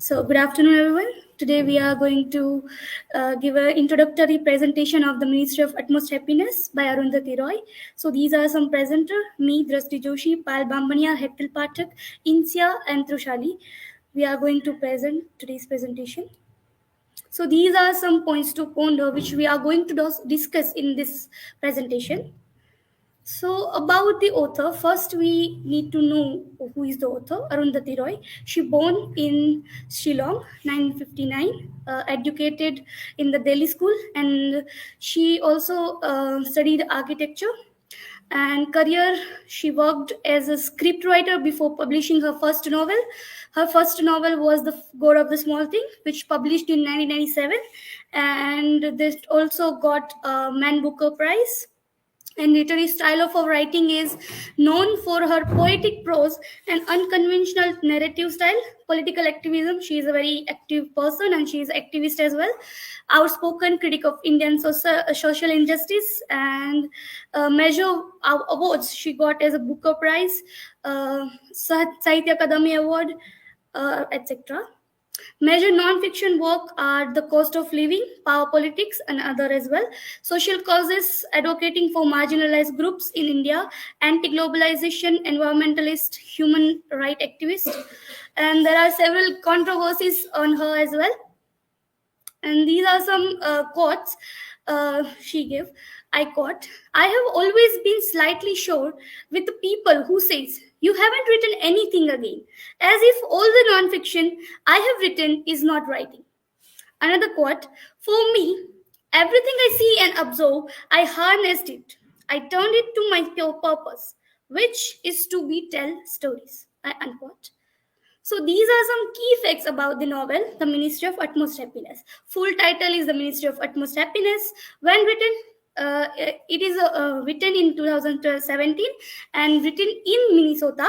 So, good afternoon, everyone. Today, we are going to give an introductory presentation of the Ministry of Utmost Happiness by Arundhati Roy. So, these are some presenter: me, Drashti Joshi, Pal Bambania, Hektil Pathak, Insia, and Trushali. We are going to present today's presentation. So, these are some points to ponder, which we are going to discuss in this presentation. So, about the author, first we need to know who is the author, Arundhati Roy. She born in Shillong, 1959, educated in the Delhi school, and she also studied architecture. And career, she worked as a scriptwriter before publishing her first novel. Her first novel was The God of the Small Thing, which published in 1997, and this also got a Man Booker Prize. And literary style of her writing is known for her poetic prose and unconventional narrative style. Political activism, she is a very active person and she is activist as well. Outspoken critic of Indian social injustice, and major awards she got as a Booker Prize, Sahitya Akademi Award, etc. Major non-fiction work are The Cost of Living, Power Politics, and other as well. Social causes advocating for marginalized groups in India, anti-globalization, environmentalist, human right activist. And there are several controversies on her as well. And these are some quotes she gave. I quote, "I have always been slightly sure with the people who says, you haven't written anything again, as if all the non-fiction I have written is not writing." Another quote, "For me, everything I see and observe, I harnessed it. I turned it to my pure purpose, which is to be tell stories." Unquote. So these are some key facts about the novel, The Ministry of Utmost Happiness. Full title is The Ministry of Utmost Happiness. When written, it is written in 2017 and written in Minnesota.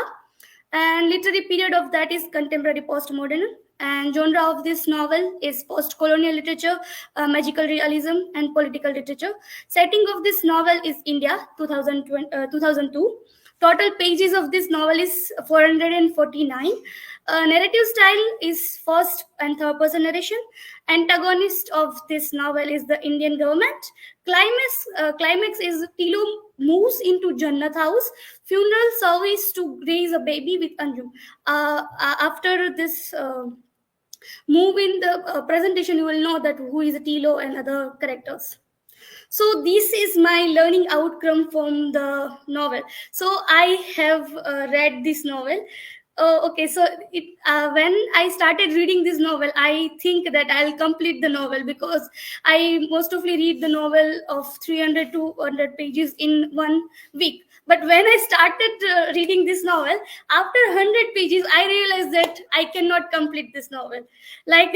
And literary period of that is contemporary postmodern. And genre of this novel is post-colonial literature, magical realism, and political literature. Setting of this novel is India, 2002. Total pages of this novel is 449. Narrative style is first and third person narration. Antagonist of this novel is the Indian government. Climax is Tilo moves into Jannat house. Funeral service to raise a baby with Anjum. After this move in the presentation, you will know that who is Tilo and other characters. So this is my learning outcome from the novel. So I have read this novel. Okay, so when I started reading this novel, I think that I'll complete the novel because I mostly read the novel of 300 to 100 pages in 1 week. But when I started reading this novel, after 100 pages, I realized that I cannot complete this novel. Like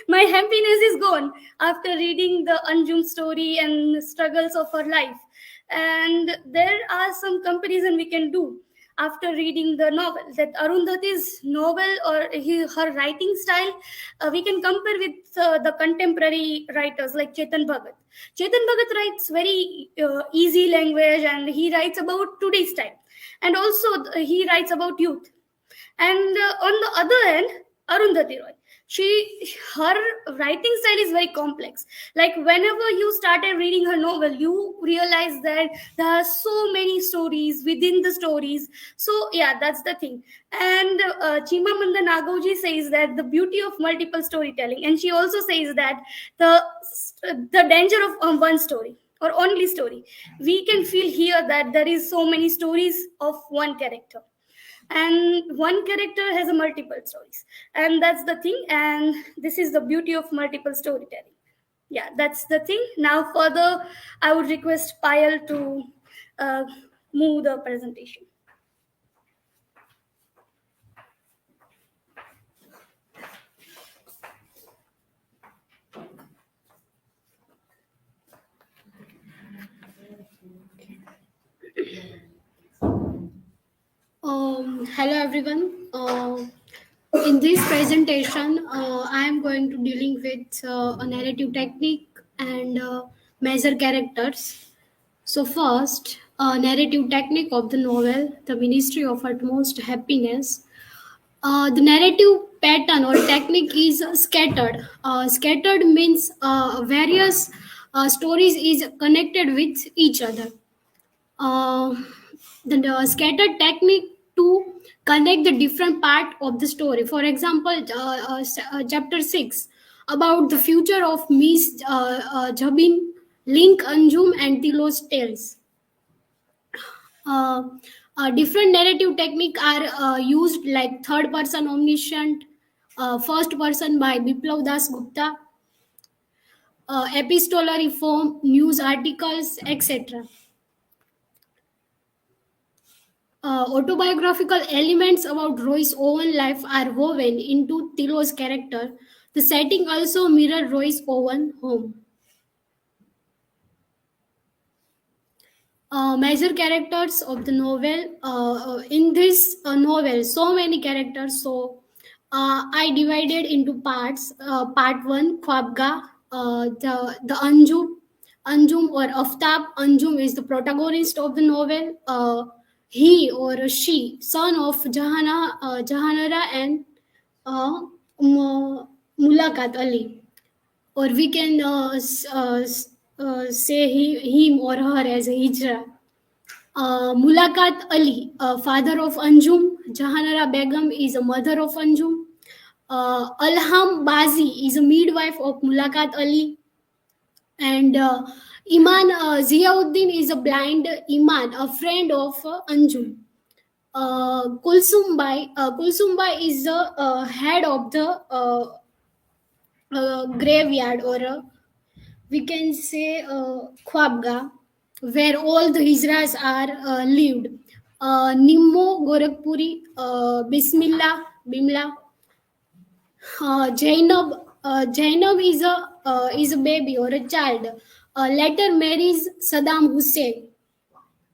my happiness is gone after reading the Anjum story and struggles of her life. And there are some comparison we can do after reading the novel, that Arundhati's novel or her writing style, we can compare with the contemporary writers like Chetan Bhagat. Chetan Bhagat writes very easy language and he writes about today's time. And also he writes about youth. And on the other hand, Arundhati Roy, her writing style is very complex. Like whenever you started reading her novel, you realize that there are so many stories within the stories. So yeah, that's the thing. And Chimamanda Ngozi says that the beauty of multiple storytelling, and she also says that the the danger of one story or only story. We can feel here that there is so many stories of one character, and one character has a multiple stories, and that's the thing. And this is the beauty of multiple storytelling. Yeah, that's the thing. Now further, I would request Payal to uh, move the presentation. Hello everyone. In this presentation, I am going to dealing with a narrative technique and major characters. So first, narrative technique of the novel, The Ministry of Utmost Happiness. The narrative pattern or technique is scattered. Scattered means various stories is connected with each other. Uh, the scattered technique to connect the different part of the story. For example, chapter 6 about the future of Miss Jabin, Link Anjum and Tilo's tales. uh, Different narrative technique are used like third person omniscient, first person by Biplav Das Gupta, epistolary form, news articles, etc. Autobiographical elements about Roy's own life are woven into Tilo's character. The setting also mirror Roy's own home. Major characters of the novel. In this novel, so many characters. So I divided into parts. Part one, Khwabga, the Anjum or Aftab. Anjum is the protagonist of the novel. He or she, son of Jahanara and uh, Mulakat Ali, or we can say him or her as a Hijra. Mulakat Ali, father of Anjum. Jahanara Begum is a mother of Anjum. Alham Bazi is a midwife of Mulakat Ali. And Iman Ziauddin is a blind Iman, a friend of Anjum. Kulsumbai is the head of the graveyard, or we can say Khwabga, where all the Hijras are lived. Nimmo Gorakhpuri, Bismillah, Bimla, Jainab is a baby or a child. Later marries Saddam Hussein.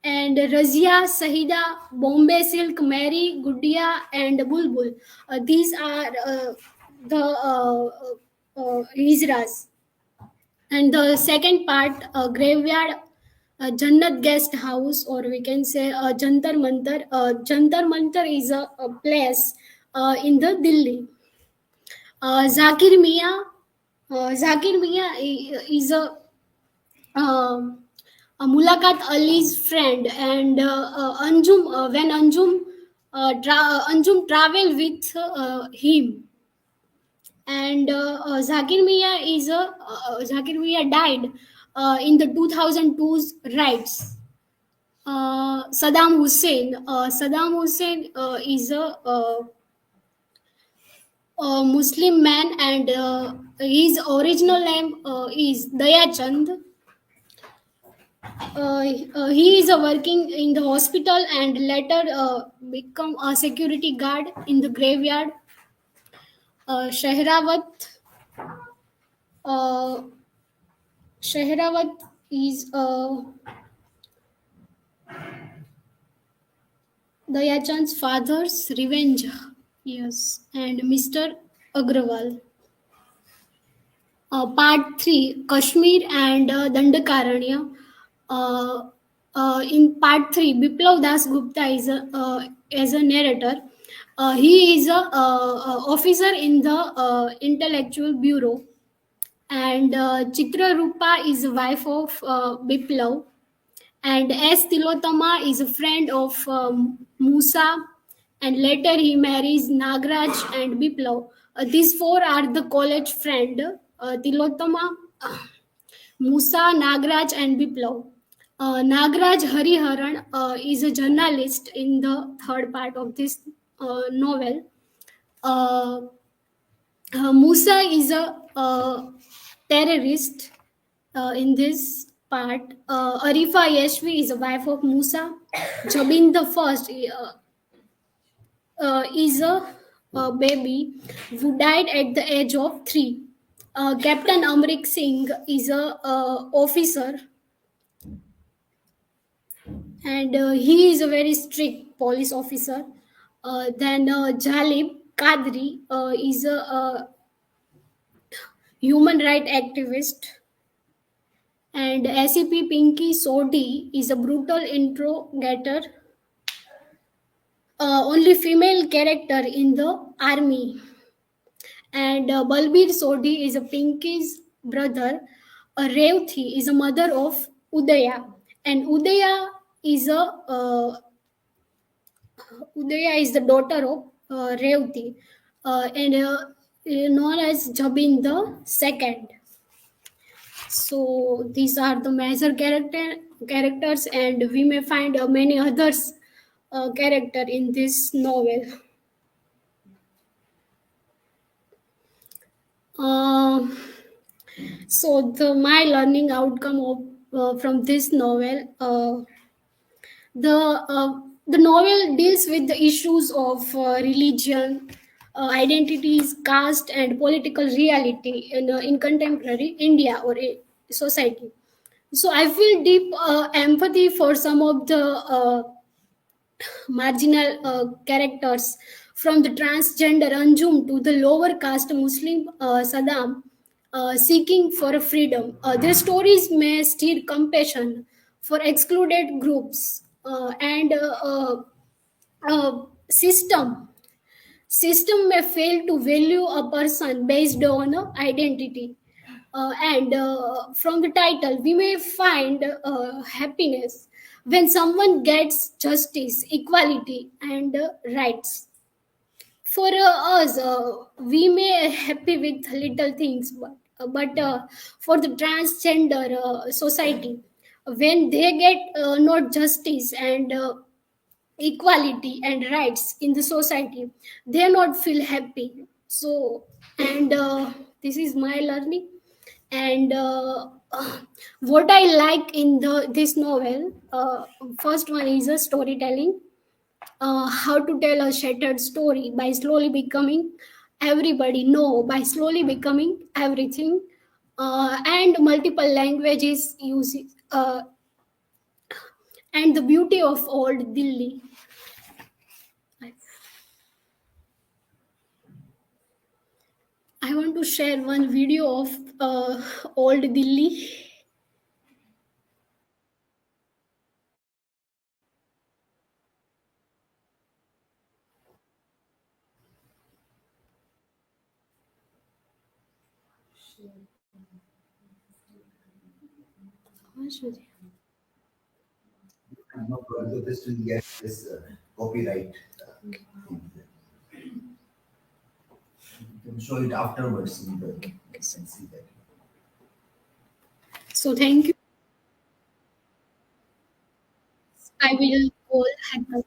And Razia, Sahida, Bombay Silk, Mary, Gudia, and Bulbul. These are the Hijras. And the second part, graveyard, Jannat guest house, or we can say Jantar Mantar. Jantar Mantar is a place in the Delhi. Zakir Mia, is um, a Mulakat Ali's friend, and Anjum, when Anjum travel with him, and Zakir Mia died in the 2002's riots. Saddam Hussein is a Muslim man, and his original name is Dayachand. He is working in the hospital and later become a security guard in the graveyard. Shehrawat. Uh, Shehrawat is Dayachand's father's revenge. Yes, and Mr. Agrawal. Part 3, Kashmir and Dandakaranya. Uh, in part 3, Biplav Das Gupta is as a narrator. He is a officer in the intellectual bureau, and Chitra Rupa is a wife of Biplav, and S. Tilotama is a friend of Musa, and later he marries Nagraj and Biplav. These four are the college friend, Tilotama, Musa, Nagraj, and Biplav. Nagraj Hariharan is a journalist in the third part of this novel. Uh, Musa is a terrorist in this part. Arifa Yashvi is a wife of Musa. Jabin the first is a baby who died at the age of 3. Captain Amrik Singh is a officer, and he is a very strict police officer. Then Jalib Kadri is a human right activist, and SCP Pinky Sodi is a brutal interrogator. only female character in the army. And Balbir Sodhi is a Pinky's brother. Revthi is a mother of Udaya, and is a Udaya is the daughter of Revti, and known as Jabin the second. So these are the major characters, and we may find many others character in this novel. Um, so my learning outcome of from this novel, the novel deals with the issues of religion, identities, caste, and political reality in contemporary India or society. So I feel deep empathy for some of the marginal characters, from the transgender Anjum to the lower caste Muslim Saddam, seeking for a freedom. Their stories may stir compassion for excluded groups, and system may fail to value a person based on identity. And From the title, we may find happiness when someone gets justice, equality, and rights. For us, we may happy with little things, but for the transgender society, when they get not justice and equality and rights in the society, they not feel happy. So, and this is my learning. And what I like in this novel, first one is a storytelling, how to tell a shattered story by slowly becoming everybody, no, by slowly becoming everything, and multiple languages uses, and the beauty of old Delhi. I want to share one video of old Delhi. No problem. So this will get this copyright thing. You can show it afterwards in the, you can see that. So thank you. I will call Hacker.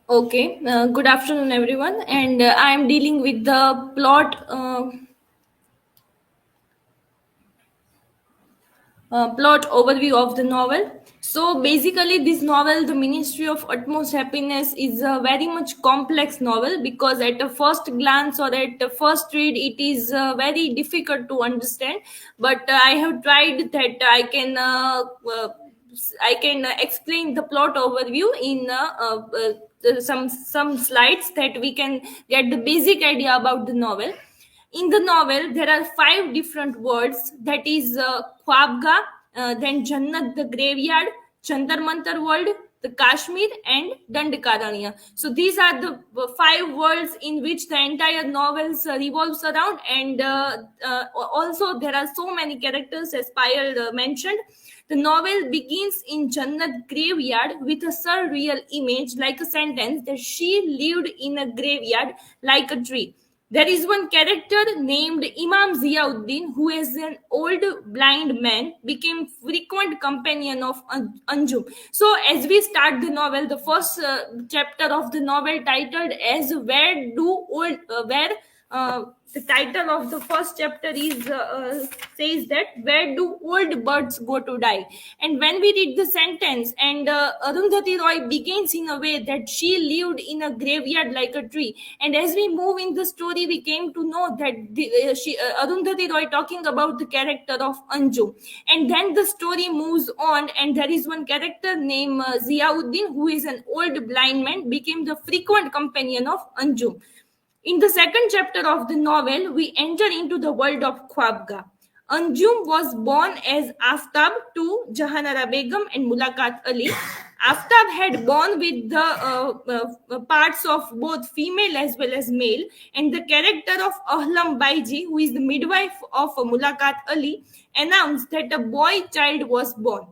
Okay, good afternoon, everyone. And I am dealing with the plot overview of the novel. So basically, this novel, The Ministry of Utmost Happiness, is a very much complex novel because at a first glance or at a first read, it is very difficult to understand. But I have tried that I can explain the plot overview in some slides that we can get the basic idea about the novel. In the novel, there are 5 different words, that is Khwabga, then Jannat the graveyard, Chantar Mantar world, the Kashmir, and Dandakaranya. So these are the 5 words in which the entire novel revolves around, and also there are so many characters, as Payal mentioned. The novel begins in Jannat graveyard with a surreal image, like a sentence, that she lived in a graveyard like a tree. There is one character named Imam Ziauddin, who as an old blind man became frequent companion of Anjum. So as we start the novel, the first chapter of the novel titled as where the title of the first chapter is says that where do old birds go to die? And when we read the sentence, and Arundhati Roy begins in a way that she lived in a graveyard like a tree. And as we move in the story, we came to know that Arundhati Roy talking about the character of Anju. And then the story moves on, and there is one character named Ziauddin, who is an old blind man, became the frequent companion of Anju. In the second chapter of the novel, we enter into the world of Khwabga. Anjum was born as Aftab to Jahanara Begum and Mulakat Ali. Aftab had born with the parts of both female as well as male, and the character of Ahlam Baiji, who is the midwife of Mulakat Ali, announced that a boy child was born.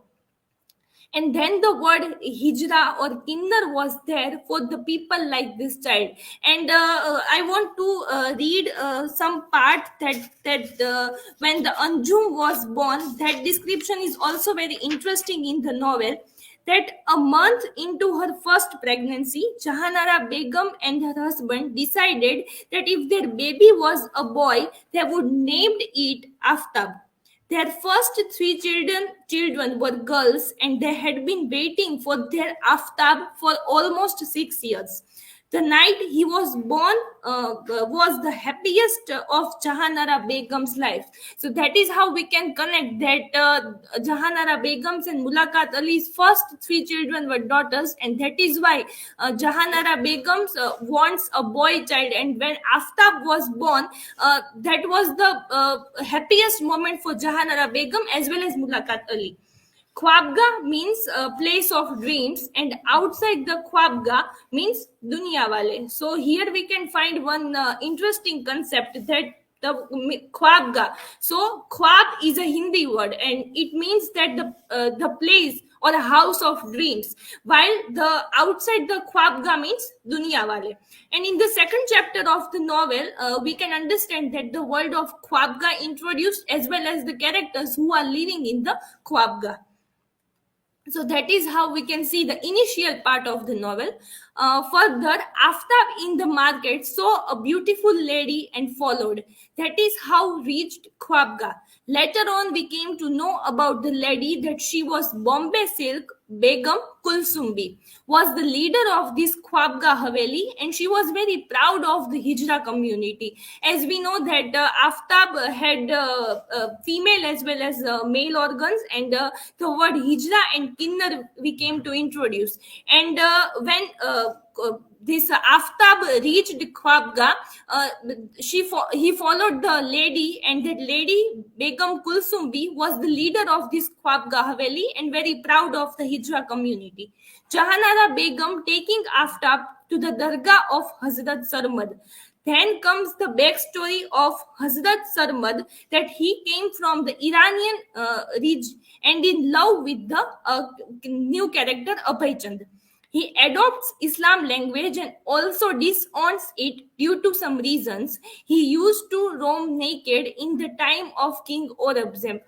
And then the word hijra or kinnar was there for the people like this child. And I want to read some part that when the Anjum was born, that description is also very interesting in the novel. That a month into her first pregnancy, Jahanara Begum and her husband decided that if their baby was a boy, they would name it Aftab. Their first three children were girls, and they had been waiting for their Aftab for almost 6 years. The night he was born was the happiest of Jahanara Begum's life. So that is how we can connect that Jahanara Begum's and Mulakat Ali's first three children were daughters, and that is why Jahanara Begum's wants a boy child. And when Aftab was born, that was the happiest moment for Jahanara Begum as well as Mulakat Ali. Khwabga means a place of dreams, and outside the Khwabga means dunya wale. So here we can find one interesting concept, that the Khwabga. So Khwab is a Hindi word, and it means that the place or a house of dreams, while the outside the Khwabga means dunya wale. And in the second chapter of the novel, we can understand that the world of Khwabga introduced as well as the characters who are living in the Khwabga. So that is how we can see the initial part of the novel. Further, Aftab in the market saw a beautiful lady and followed. That is how reached Khwabga. Later on, we came to know about the lady that she was Bombay Silk Begum Kulsumbi, was the leader of this Khwabga Haveli, and she was very proud of the Hijra community. As we know that Aftab had female as well as male organs, and the word Hijra and Kinnar we came to introduce. And when this Aftab reached Khwabga, he followed the lady, and that lady Begum Kulsumbi was the leader of this Khwabga Haveli and very proud of the Hijra community. Jahanara Begum taking Aftab to the Dargah of Hazrat Sarmad. Then comes the backstory of Hazrat Sarmad, that he came from the Iranian region and in love with the new character Abhay Chand. He adopts Islam language and also disowns it due to some reasons. He used to roam naked in the time of King Aurangzeb.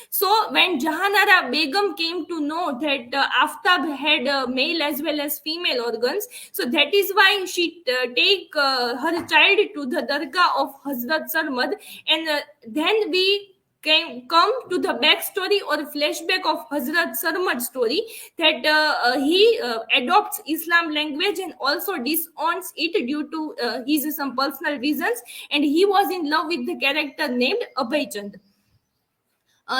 So when Jahanara Begum came to know that Aftab had male as well as female organs, so that is why she take her child to the Dargah of Hazrat Sarmad, and then we come to the backstory or flashback of Hazrat Sarmad's story, that he adopts Islam language and also disowns it due to his some personal reasons, and he was in love with the character named Abhay Chand.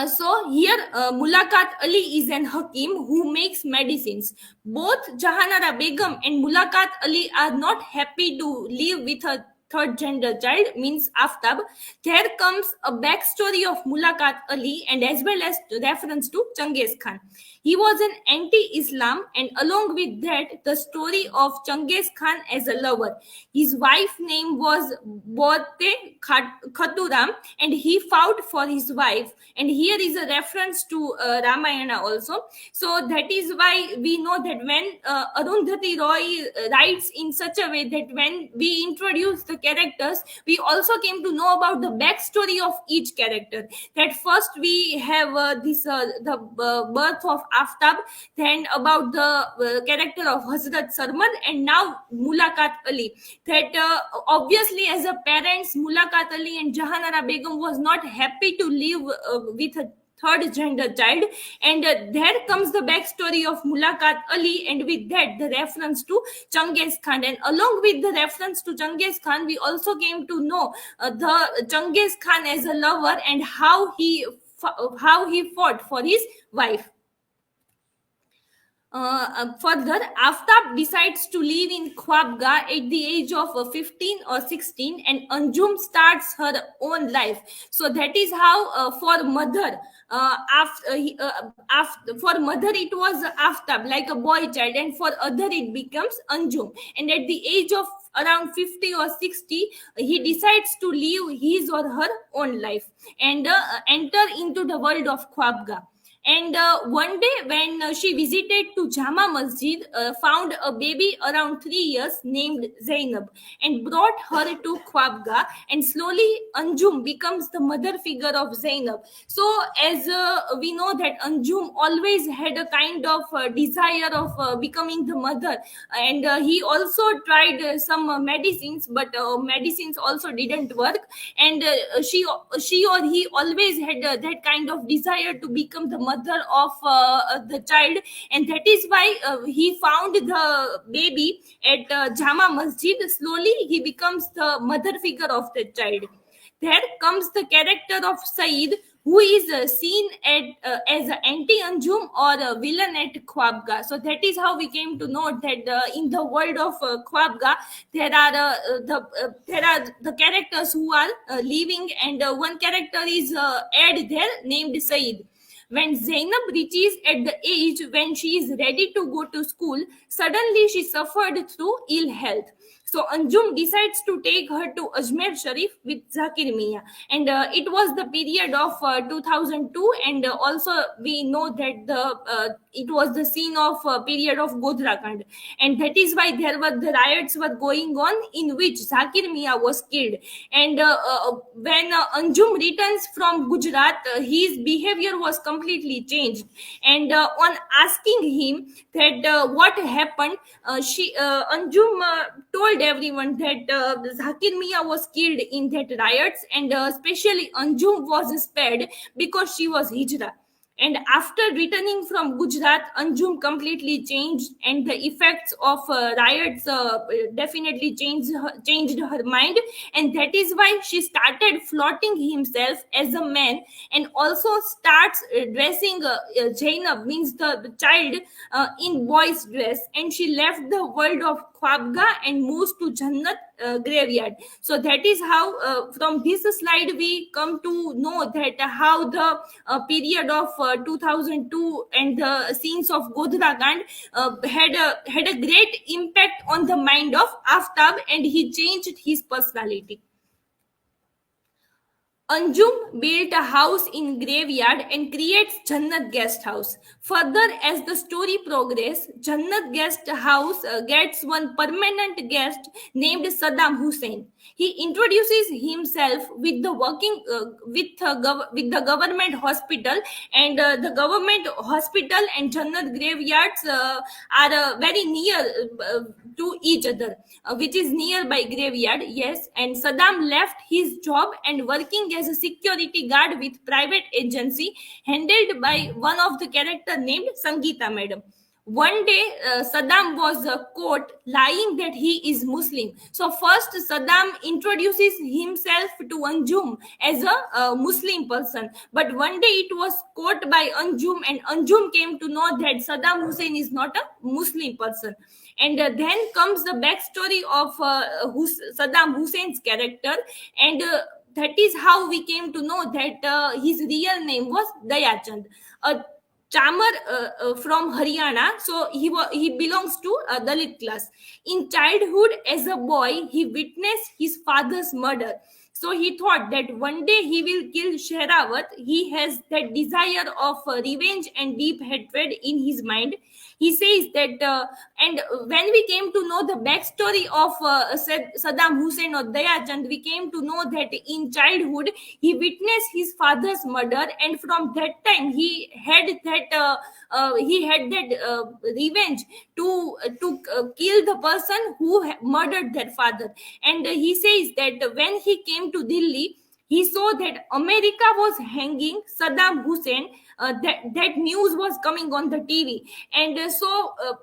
So here Mulakat Ali is an Hakim who makes medicines. Both Jahanara Begum and Mulakat Ali are not happy to live with a third gender child, means Aftab. There comes a backstory of Mulakat Ali and as well as reference to Changiz Khan. He was an anti-Islam, and along with that, the story of Changiz Khan as a lover. His wife's name was Bote Khaturam, and he fought for his wife. And here is a reference to Ramayana also. So that is why we know that when Arundhati Roy writes in such a way that when we introduce the characters, we also came to know about the backstory of each character. That first we have the birth of Aftab, then about the character of Hazrat Sarmad, and now Mulakat Ali. That obviously as a parents, Mulakat Ali and Jahanara Begum was not happy to live with a third gender child, and there comes the backstory of Mulakat Ali, and with that the reference to Changiz Khan, and along with the reference to Changiz Khan we also came to know the Changiz Khan as a lover and how he fought for his wife. Further, Aftab decides to live in Khwabga at the age of 15 or 16, and Anjum starts her own life. So that is how for mother, for mother it was Aftab, like a boy child, and for other it becomes Anjum. And at the age of around 50 or 60, he decides to live his or her own life and enter into the world of Khwabga. And one day when she visited to Jama Masjid, found a baby around 3 years named Zainab and brought her to Khwabga, and slowly Anjum becomes the mother figure of Zainab. So as we know that Anjum always had a kind of desire of becoming the mother, and he also tried some medicines, but medicines also didn't work, and she or he always had that kind of desire to become the mother of the child, and that is why he found the baby at Jama Masjid. Slowly he becomes the mother figure of the child. There comes the character of Saeed, who is seen as an anti-Anjum or a villain at Khwabga. So that is how we came to know that in the world of Khwabga, there are the characters who are living, and one character is add there named Saeed. When Zainab reaches at the age when she is ready to go to school, suddenly she suffered through ill health. So Anjum decides to take her to Ajmer Sharif with Zakir Mia, and it was the period of 2002, and also we know that it was the scene of period of Godhra Kand, and that is why the riots were going on in which Zakir Mia was killed. And when Anjum returns from Gujarat, his behavior was completely changed, and on asking him that what happened, Anjum told everyone that Zakir Mia was killed in that riots, and especially Anjum was spared because she was Hijra. And after returning from Gujarat, Anjum completely changed, and the effects of riots definitely changed her mind, and that is why she started flaunting himself as a man, and also starts dressing Zainab, means the child, in boy's dress, and she left the world of Khwabga and moves to Jannat graveyard. So that is how from this slide we come to know that how the period of 2002 and the scenes of Godhra Kand had a great impact on the mind of Aftab, and he changed his personality. Anjum built a house in graveyard and creates Jannat guest house. Further, as the story progresses, Jannat guest house gets one permanent guest named Saddam Hussein. He introduces himself with the working with the government hospital, and the government hospital and Jannat graveyards are very near to each other, which is nearby graveyard. Yes, and Saddam left his job and working as a security guard with private agency handled by one of the character named Sangeeta Madam. One day, Saddam was caught lying that he is Muslim. So first, Saddam introduces himself to Anjum as a Muslim person. But one day it was caught by Anjum, and Anjum came to know that Saddam Hussein is not a Muslim person. And then comes the backstory of Saddam Hussein's character, and that is how we came to know that his real name was Dayachand, a Chamar from Haryana. So he belongs to a Dalit class. In childhood, as a boy, he witnessed his father's murder. So he thought that one day he will kill Shehrawat. He has that desire of revenge and deep hatred in his mind. he says that and when we came to know the backstory of Saddam Hussein or Dayachand, we came to know that in childhood he witnessed his father's murder, and from that time he had that revenge to kill the person who murdered their father. And he says that when he came to Delhi, he saw that America was hanging Saddam Hussein. That news was coming on the TV, and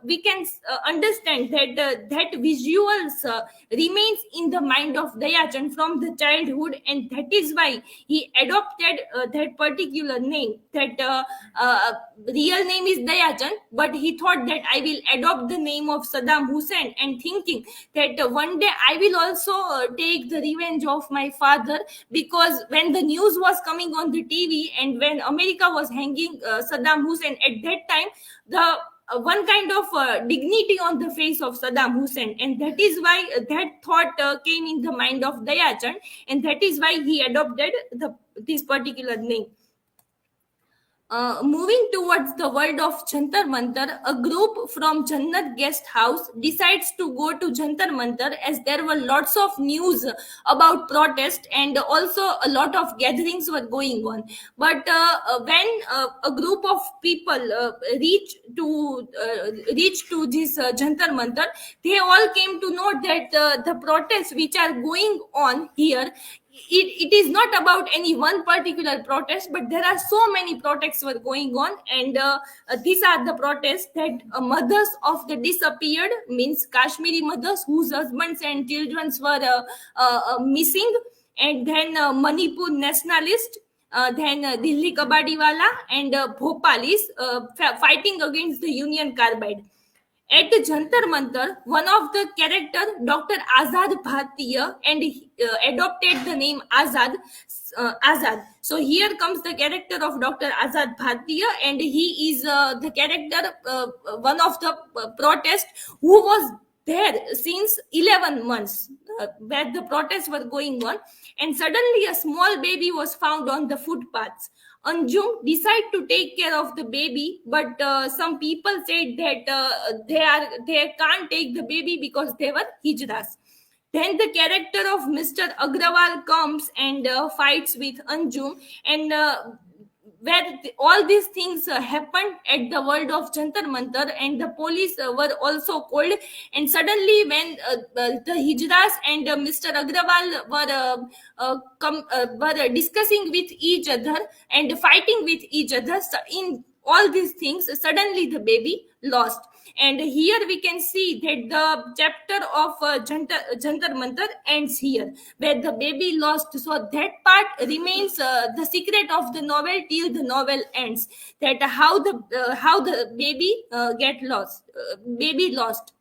we can understand that that visuals remains in the mind of Dayachand from the childhood, and that is why he adopted that particular name. That real name is Dayachand, but he thought that I will adopt the name of Saddam Hussein, and thinking that one day I will also take the revenge of my father, because when the news was coming on the TV and when America was hanging Saddam Hussein, at that time the one kind of dignity on the face of Saddam Hussein, and that is why that thought came in the mind of Dayachand, and that is why he adopted this particular name. Moving towards the world of Jantar Mantar, a group from Jannat Guest House decides to go to Jantar Mantar, as there were lots of news about protest and also a lot of gatherings were going on. But when a group of people reach to this Jantar Mantar, they all came to know that the protests which are going on here, it is not about any one particular protest, but there are so many protests were going on. And these are the protests that mothers of the disappeared, means Kashmiri mothers whose husbands and children were missing, and then Manipur nationalist, then Delhi Kabadiwala, and Bhopalis fighting against the Union Carbide. At Jantar Mantar, one of the character, Dr. Azad Bhartiya, and he, adopted the name Azad. So here comes the character of Dr. Azad Bhartiya, and he is the character, one of the protest who was there since 11 months, where the protests were going on, and suddenly a small baby was found on the footpaths. Anjum decided to take care of the baby, but some people said that they can't take the baby because they were hijras. Then the character of Mr. Agrawal comes and fights with Anjum, and where all these things happened at the world of Jantar Mantar, and the police were also called. And suddenly, when the hijras and Mr. Agrawal were discussing with each other and fighting with each other, in all these things, suddenly the baby lost. And here we can see that the chapter of Jantar Mantar ends here, where the baby lost. So that part remains the secret of the novel till the novel ends. That how the baby baby lost.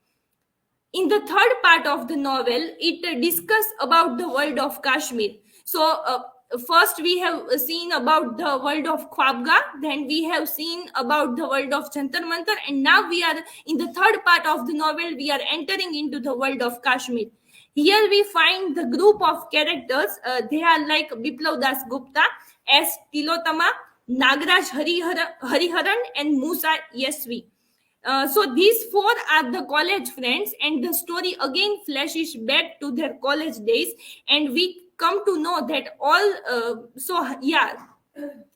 In the third part of the novel, it discusses about the world of Kashmir. So first we have seen about the world of Khwabga, then we have seen about the world of Jantar Mantar, and now we are in the third part of the novel, we are entering into the world of Kashmir. Here we find the group of characters. They are like Biplav Das Gupta as Tilotama, Nagraj Hariharan, and Musa Yesvi. So these four are the college friends, and the story again flashes back to their college days, and we come to know that all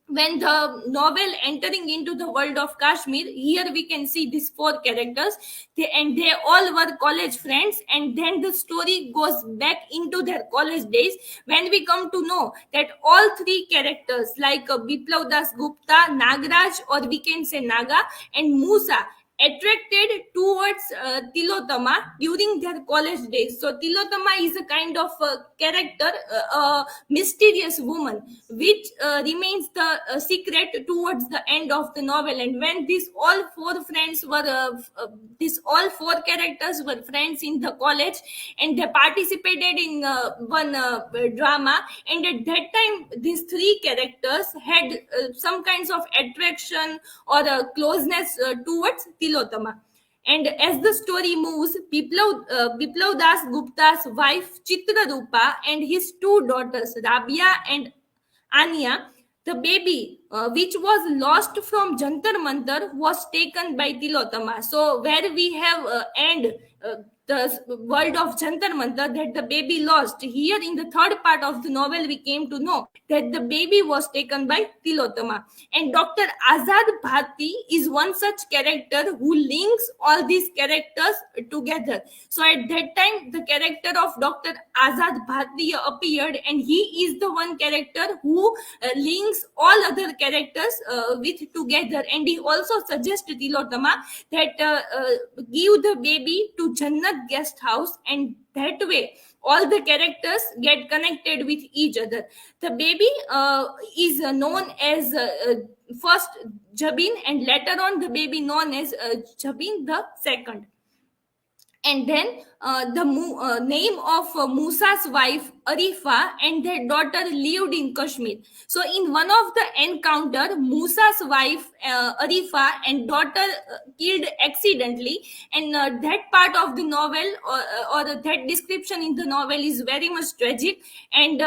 when the novel entering into the world of Kashmir, here we can see these four characters, they all were college friends, and then the story goes back into their college days, when we come to know that all three characters like Biplav Das Gupta, Nagraj, or we can say Naga, and Musa attracted towards Tilotama during their college days. So Tilotama is a kind of character, a mysterious woman, which remains the secret towards the end of the novel. And when these all four characters were friends in the college, and they participated in one drama, and at that time these three characters had some kinds of attraction or closeness towards Tilotama. And as the story moves, Biplav Das Gupta's wife Chitrarupa and his two daughters Rabia and Anya, the baby which was lost from Jantar Mantar, was taken by Tilotama. So where we have the world of Jantar Mantar, that the baby lost. Here in the third part of the novel, we came to know that the baby was taken by Tilotama. And Dr. Azad Bharti is one such character who links all these characters together. So at that time, the character of Dr. Azad Bharti appeared, and he is the one character who links all other characters with together. And he also suggests Tilotama that give the baby to Jannat guest house, and that way all the characters get connected with each other. The baby is known as first Jabin, and later on the baby known as Jabin the second. And then the name of Musa's wife Arifa and their daughter lived in Kashmir. So in one of the encounter, Musa's wife Arifa and daughter killed accidentally, and that part of the novel or that description in the novel is very much tragic. And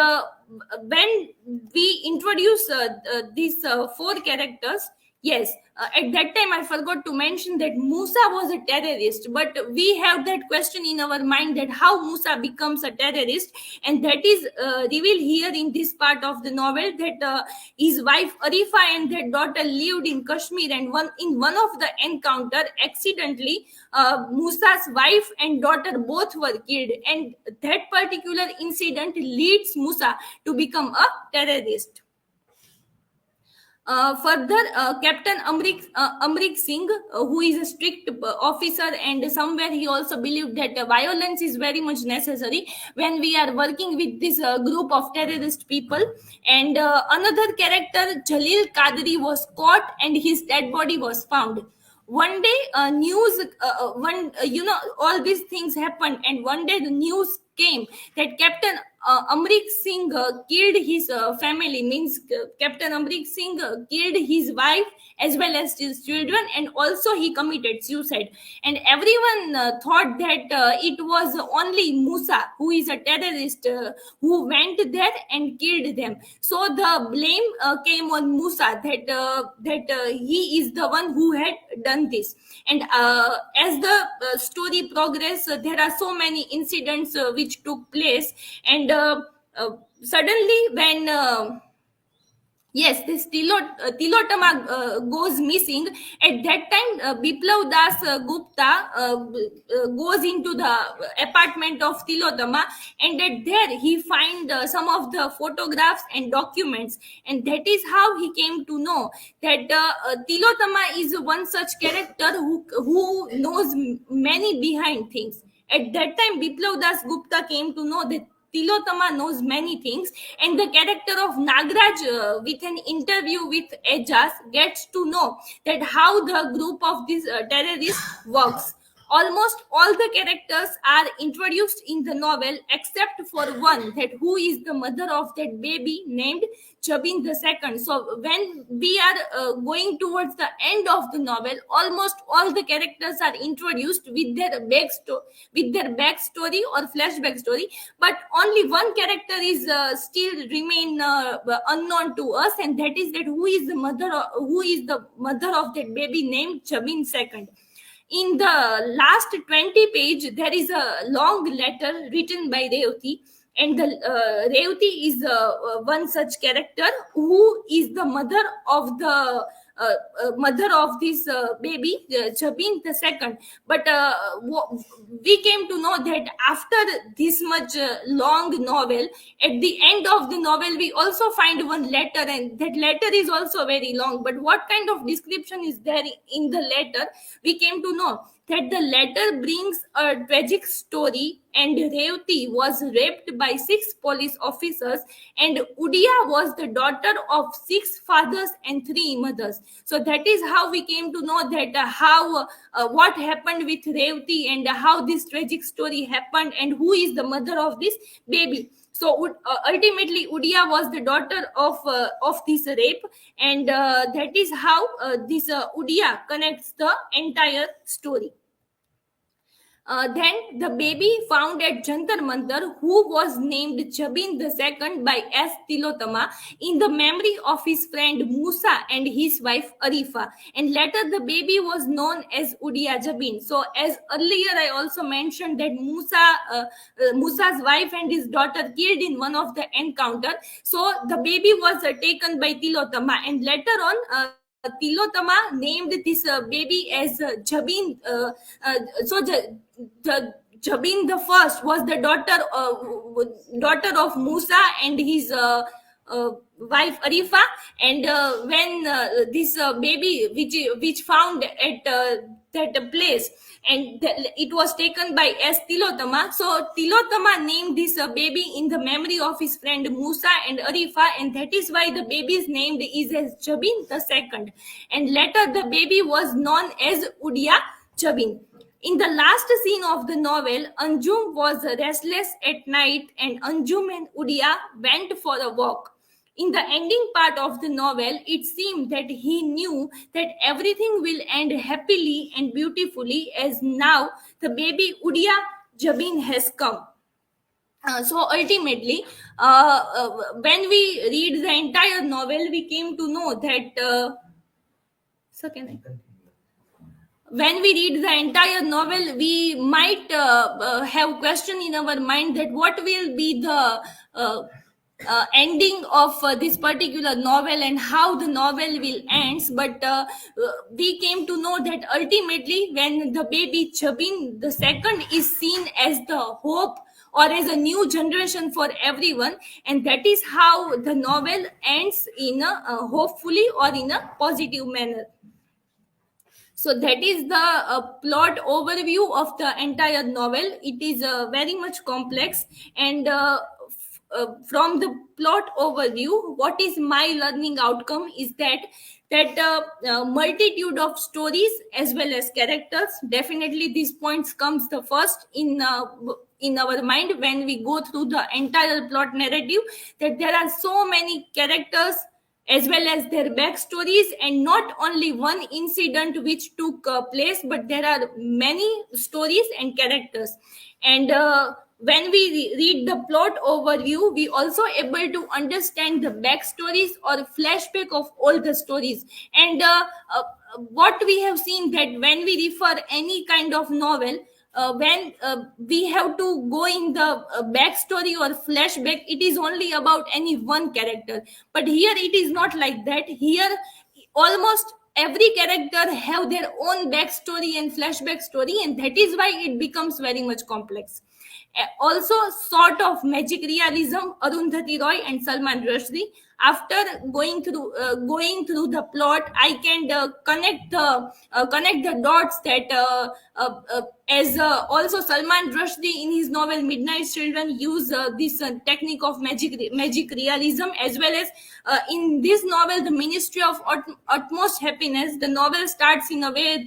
when we introduce these four characters, yes, at that time I forgot to mention that Musa was a terrorist, but we have that question in our mind that how Musa becomes a terrorist, and that is revealed here in this part of the novel, that his wife Arifa and their daughter lived in Kashmir, and in one of the encounter, accidentally, Musa's wife and daughter both were killed, and that particular incident leads Musa to become a terrorist. Further, Captain Amrik Singh, who is a strict officer, and somewhere he also believed that violence is very much necessary when we are working with this group of terrorist people. And another character, Jalil Qadri, was caught and his dead body was found. One day, all these things happened, and one day the news came that Captain Amrik Singh killed his family, means Captain Amrik Singh killed his wife as well as his children, and also he committed suicide. And everyone thought that it was only Musa, who is a terrorist, who went there and killed them. So the blame came on Musa, that he is the one who had done this. And as the story progresses, there are so many incidents which took place, and suddenly when yes, this Tilotama goes missing. At that time, Biplav Das Gupta goes into the apartment of Tilotama, and at there he finds some of the photographs and documents, and that is how he came to know that Tilotama is one such character who knows many behind things. At that time, Biplav Das Gupta came to know that Tilotama knows many things, and the character of Nagraj, with an interview with Ejaz, gets to know that how the group of these terrorists works. Almost all the characters are introduced in the novel except for one, that who is the mother of that baby named Jabin II. So when we are going towards the end of the novel, almost all the characters are introduced with their backstory or flashback story, but only one character is still remain unknown to us, and that is that who is the mother of that baby named Jabin II. In the last 20 page, there is a long letter written by Revati, and the Revati is one such character who is the mother of this baby, Jabin II. But we came to know that after this much long novel, at the end of the novel, we also find one letter, and that letter is also very long. But what kind of description is there in the letter? We came to know that the letter brings a tragic story, and Revati was raped by 6 police officers, and Udia was the daughter of 6 fathers and 3 mothers. So that is how we came to know that how what happened with Revati, and how this tragic story happened, and who is the mother of this baby. So ultimately, Udia was the daughter of this rape, and that is how this Udia connects the entire story. Then the baby found at Jantar Mantar, who was named Jabin II by S. Tilotama in the memory of his friend Musa and his wife Arifa. And later the baby was known as Udia Jabin. So as earlier I also mentioned that Musa's wife and his daughter killed in one of the encounter. So the baby was taken by Tilotama, and later on Tilotama named this baby as Jabin. The Jabin the first was the daughter of Musa and his wife Arifa. And when this baby which found at that place, and it was taken by S. Tilotama. So Tilotama named this baby in the memory of his friend Musa and Arifa, and that is why the baby's name is as Jabin II. And later the baby was known as Udia Jabin. In the last scene of the novel, Anjum was restless at night, and Anjum and Udia went for a walk. In the ending part of the novel, it seemed that he knew that everything will end happily and beautifully, as now the baby Udia Jabin has come. So ultimately, when we read the entire novel, we came to know that. When we read the entire novel, we might have question in our mind that what will be the ending of this particular novel and how the novel will ends. But we came to know that ultimately, when the baby Jabin II is seen as the hope or as a new generation for everyone, and that is how the novel ends in a hopefully or in a positive manner. So that is the plot overview of the entire novel. It is very much complex, and from the plot overview, what is my learning outcome is that multitude of stories as well as characters. Definitely, these points comes the first in our mind when we go through the entire plot narrative. That there are so many characters as well as their backstories, and not only one incident which took place, but there are many stories and characters. And when we read the plot overview, we also able to understand the backstories or flashback of all the stories. And what we have seen that when we refer any kind of novel, when we have to go in the backstory or flashback, it is only about any one character. But here it is not like that. Here almost every character have their own backstory and flashback story, and that is why it becomes very much complex. Also, sort of magic realism, Arundhati Roy and Salman Rushdie. After going through the plot, I can connect the dots that as also Salman Rushdie in his novel Midnight Children use this technique of magic realism, as well as in this novel, The Ministry of Utmost Happiness. The novel starts in a way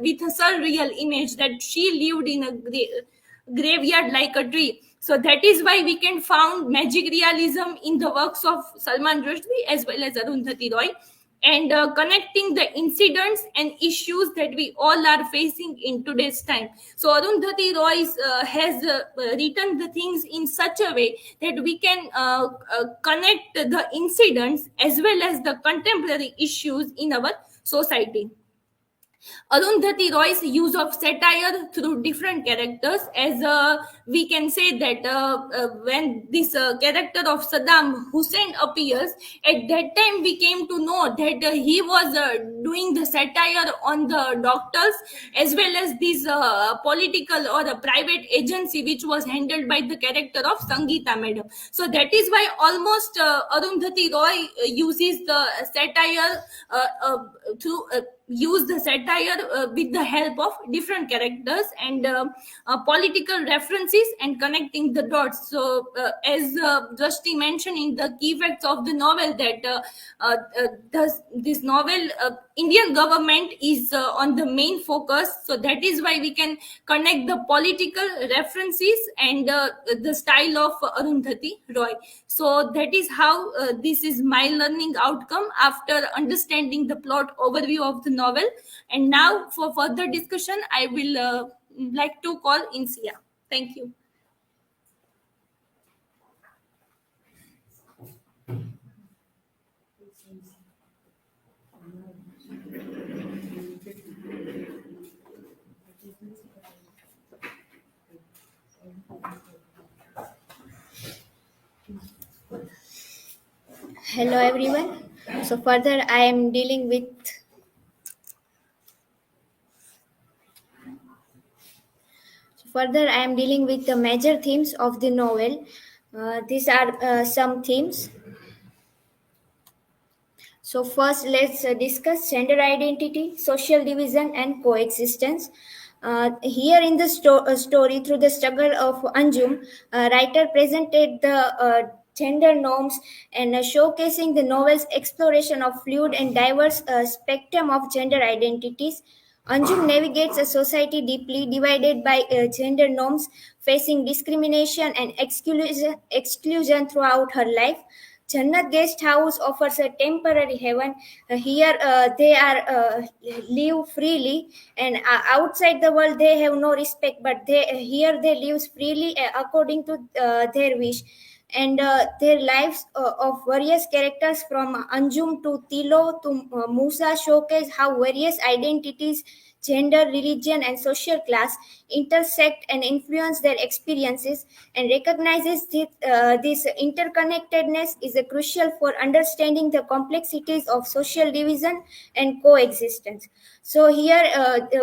with a surreal image that she lived in a graveyard like a tree. So that is why we can found magic realism in the works of Salman Rushdie as well as Arundhati Roy, and connecting the incidents and issues that we all are facing in today's time. So Arundhati Roy has written the things in such a way that we can connect the incidents as well as the contemporary issues in our society. Arundhati Roy's use of satire through different characters, as we can say that when this character of Saddam Hussein appears, at that time we came to know that he was doing the satire on the doctors as well as this political or a private agency which was handled by the character of Sangeeta Madam. So that is why almost Arundhati Roy uses the satire use the satire with the help of different characters and political references and connecting the dots. So as Drashti mentioned in the key facts of the novel, that this novel Indian government is on the main focus. So that is why we can connect the political references and the style of Arundhati Roy. So that is how this is my learning outcome after understanding the plot overview of the novel. And now for further discussion, I will like to call INSEA. Thank you. Hello everyone. So further I am dealing with the major themes of the novel. These are some themes. So first let's discuss gender identity, social division and coexistence. Here in the story, through the struggle of Anjum, writer presented the gender norms and showcasing the novel's exploration of fluid and diverse spectrum of gender identities. Anjum navigates a society deeply divided by gender norms, facing discrimination and exclusion throughout her life. Jannat Guest House offers a temporary heaven. Here they are live freely, and outside the world they have no respect. But here they live freely according to their wish. And their lives of various characters from Anjum to Tilo to Musa showcase how various identities, gender, religion, and social class intersect and influence their experiences, and recognizes this interconnectedness is a crucial for understanding the complexities of social division and coexistence. So here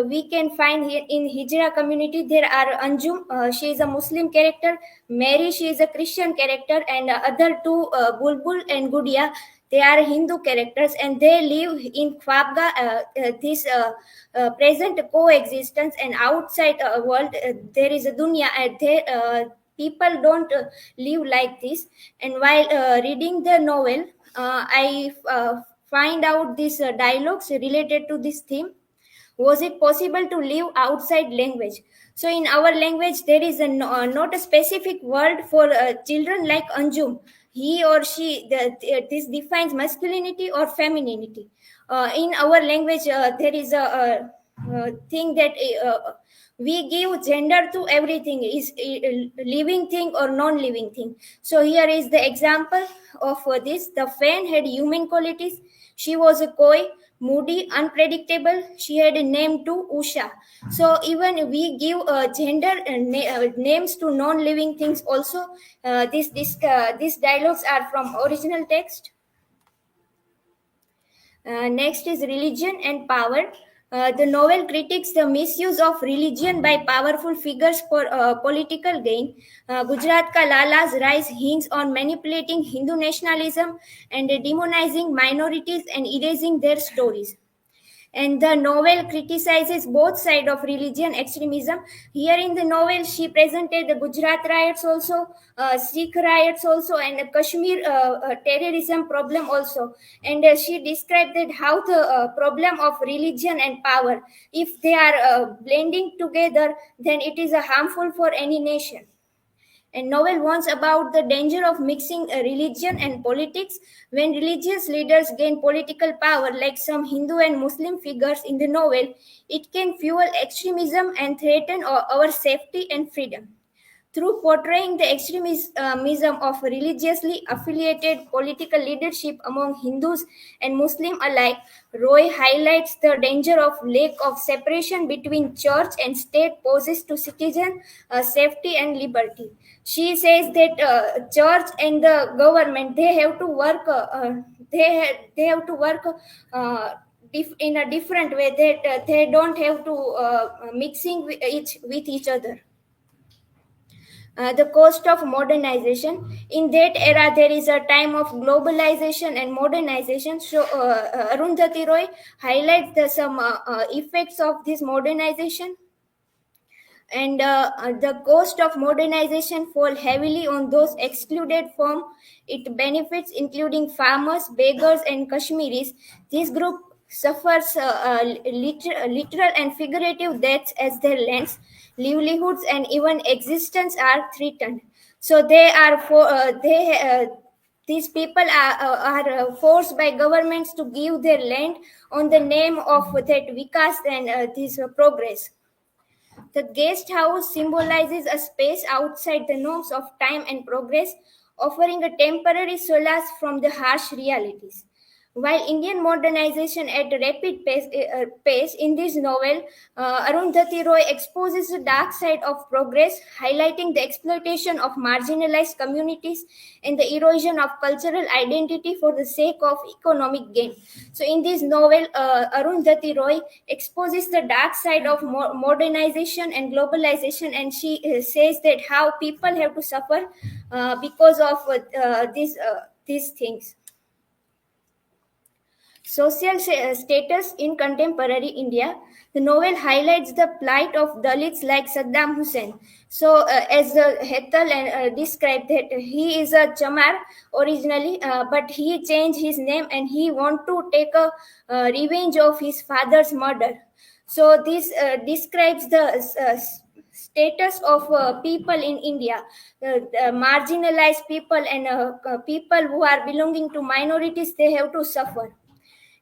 we can find here in Hijra community there are Anjum, she is a Muslim character, Mary, she is a Christian character, and other two, Bulbul and Gudia, they are Hindu characters, and they live in Khwabga, this present coexistence, and outside world there is a dunya, and people don't live like this. And while reading the novel, I find out these dialogues related to this theme. Was it possible to live outside language? So in our language there is not a specific word for children like Anjum. He or she, this defines masculinity or femininity. In our language there is a thing that we give gender to everything, is living thing or non-living thing. So here is the example of this. The fan had human qualities. She was a coy, moody, unpredictable. She had a name too, Usha. So even we give gender names to non-living things also. These dialogues are from original text. Next is religion and power. The novel critiques the misuse of religion by powerful figures for political gain. Gujarat Ka Lala's rise hinges on manipulating Hindu nationalism and demonizing minorities and erasing their stories. And the novel criticizes both sides of religion extremism. Here in the novel she presented the Gujarat riots also, Sikh riots also, and the Kashmir terrorism problem also. And she described that how the problem of religion and power, if they are blending together, then it is harmful for any nation. And novel warns about the danger of mixing religion and politics. When religious leaders gain political power, like some Hindu and Muslim figures in the novel, it can fuel extremism and threaten our safety and freedom. Through portraying the extremism of religiously affiliated political leadership among Hindus and Muslims alike, Roy highlights the danger of lack of separation between church and state poses to citizen safety and liberty. She says that church and the government, they have to work. They have to work. In a different way, that they don't have to mixing with each other. The cost of modernization. In that era, there is a time of globalization and modernization. So, Arundhati Roy highlights some effects of this modernization. And the cost of modernization fall heavily on those excluded from its benefits, including farmers, beggars, and Kashmiris. This group suffers literal and figurative deaths as their lands, livelihoods, and even existence are threatened. So they are these people are forced by governments to give their land on the name of that vikas and this progress. The guest house symbolizes a space outside the norms of time and progress, offering a temporary solace from the harsh realities. While Indian modernization at a rapid pace in this novel, Arundhati Roy exposes the dark side of progress, highlighting the exploitation of marginalized communities and the erosion of cultural identity for the sake of economic gain. So, in this novel, Arundhati Roy exposes the dark side of modernization and globalization, and she says that how people have to suffer because of these things. Social status in contemporary India. The novel highlights the plight of Dalits like Saddam Hussein. So, as Hethel described that he is a Chamar originally, but he changed his name and he want to take a revenge of his father's murder. So, this describes the status of people in India, marginalized people and people who are belonging to minorities. They have to suffer,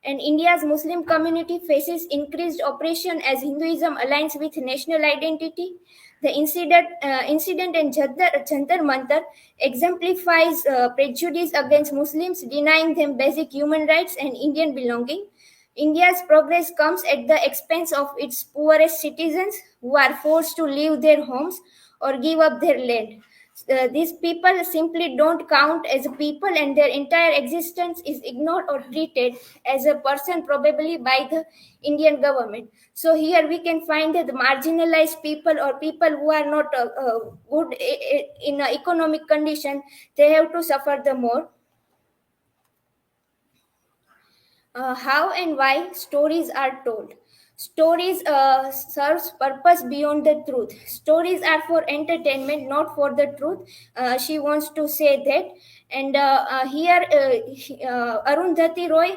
and India's Muslim community faces increased oppression as Hinduism aligns with national identity. The incident in Jantar Mantar exemplifies prejudice against Muslims, denying them basic human rights and Indian belonging. India's progress comes at the expense of its poorest citizens who are forced to leave their homes or give up their land. These people simply don't count as a people, and their entire existence is ignored or treated as a person, probably by the Indian government. So, here we can find that the marginalized people or people who are not good in economic condition, they have to suffer the more. How and why stories are told. Stories serves purpose beyond the truth. Stories are for entertainment, not for the truth. She wants to say that. And here, Arundhati Roy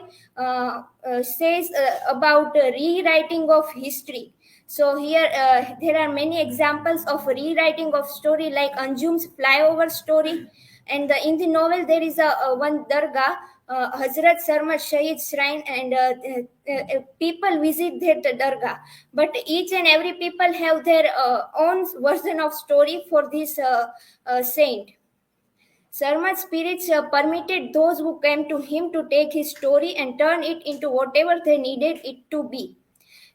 says about rewriting of history. So here there are many examples of rewriting of story, like Anjum's flyover story, and in the novel there is a one dargah, Hazrat Sarmat Shahid Shrine, and people visit that dargah. But each and every people have their own version of story for this saint. Sarmat's spirits permitted those who came to him to take his story and turn it into whatever they needed it to be.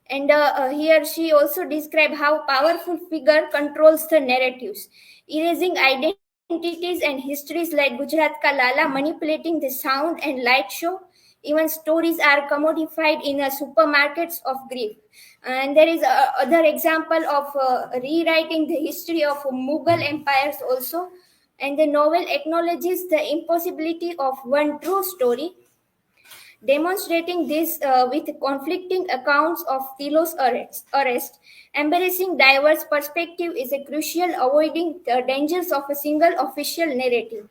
And here she also described how powerful figure controls the narratives, erasing identities and histories like Gujarat Ka Lala, manipulating the sound and light show. Even stories are commodified in supermarkets of grief. And there is other example of rewriting the history of Mughal empires also. And the novel acknowledges the impossibility of one true story, demonstrating this with conflicting accounts of Thilo's arrest. Embracing diverse perspective is a crucial, avoiding the dangers of a single official narrative.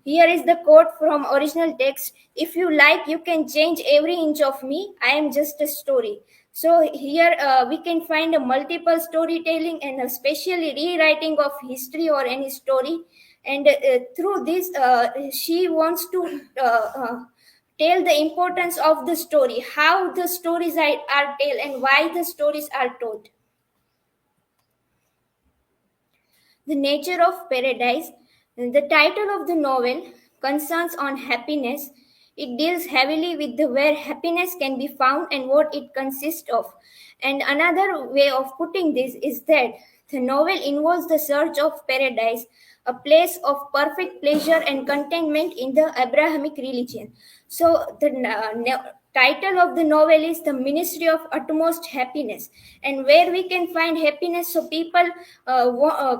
Here is the quote from original text: "If you like, you can change every inch of me. I am just a story." So here we can find a multiple storytelling and especially rewriting of history or any story. And through this, she wants to tell the importance of the story, how the stories are told, and why the stories are told. The Nature of Paradise. The title of the novel concerns on happiness. It deals heavily with the where happiness can be found and what it consists of. And another way of putting this is that the novel involves the search of paradise, a place of perfect pleasure and contentment in the Abrahamic religion. So the title of the novel is The Ministry of Utmost Happiness, and where we can find happiness. So people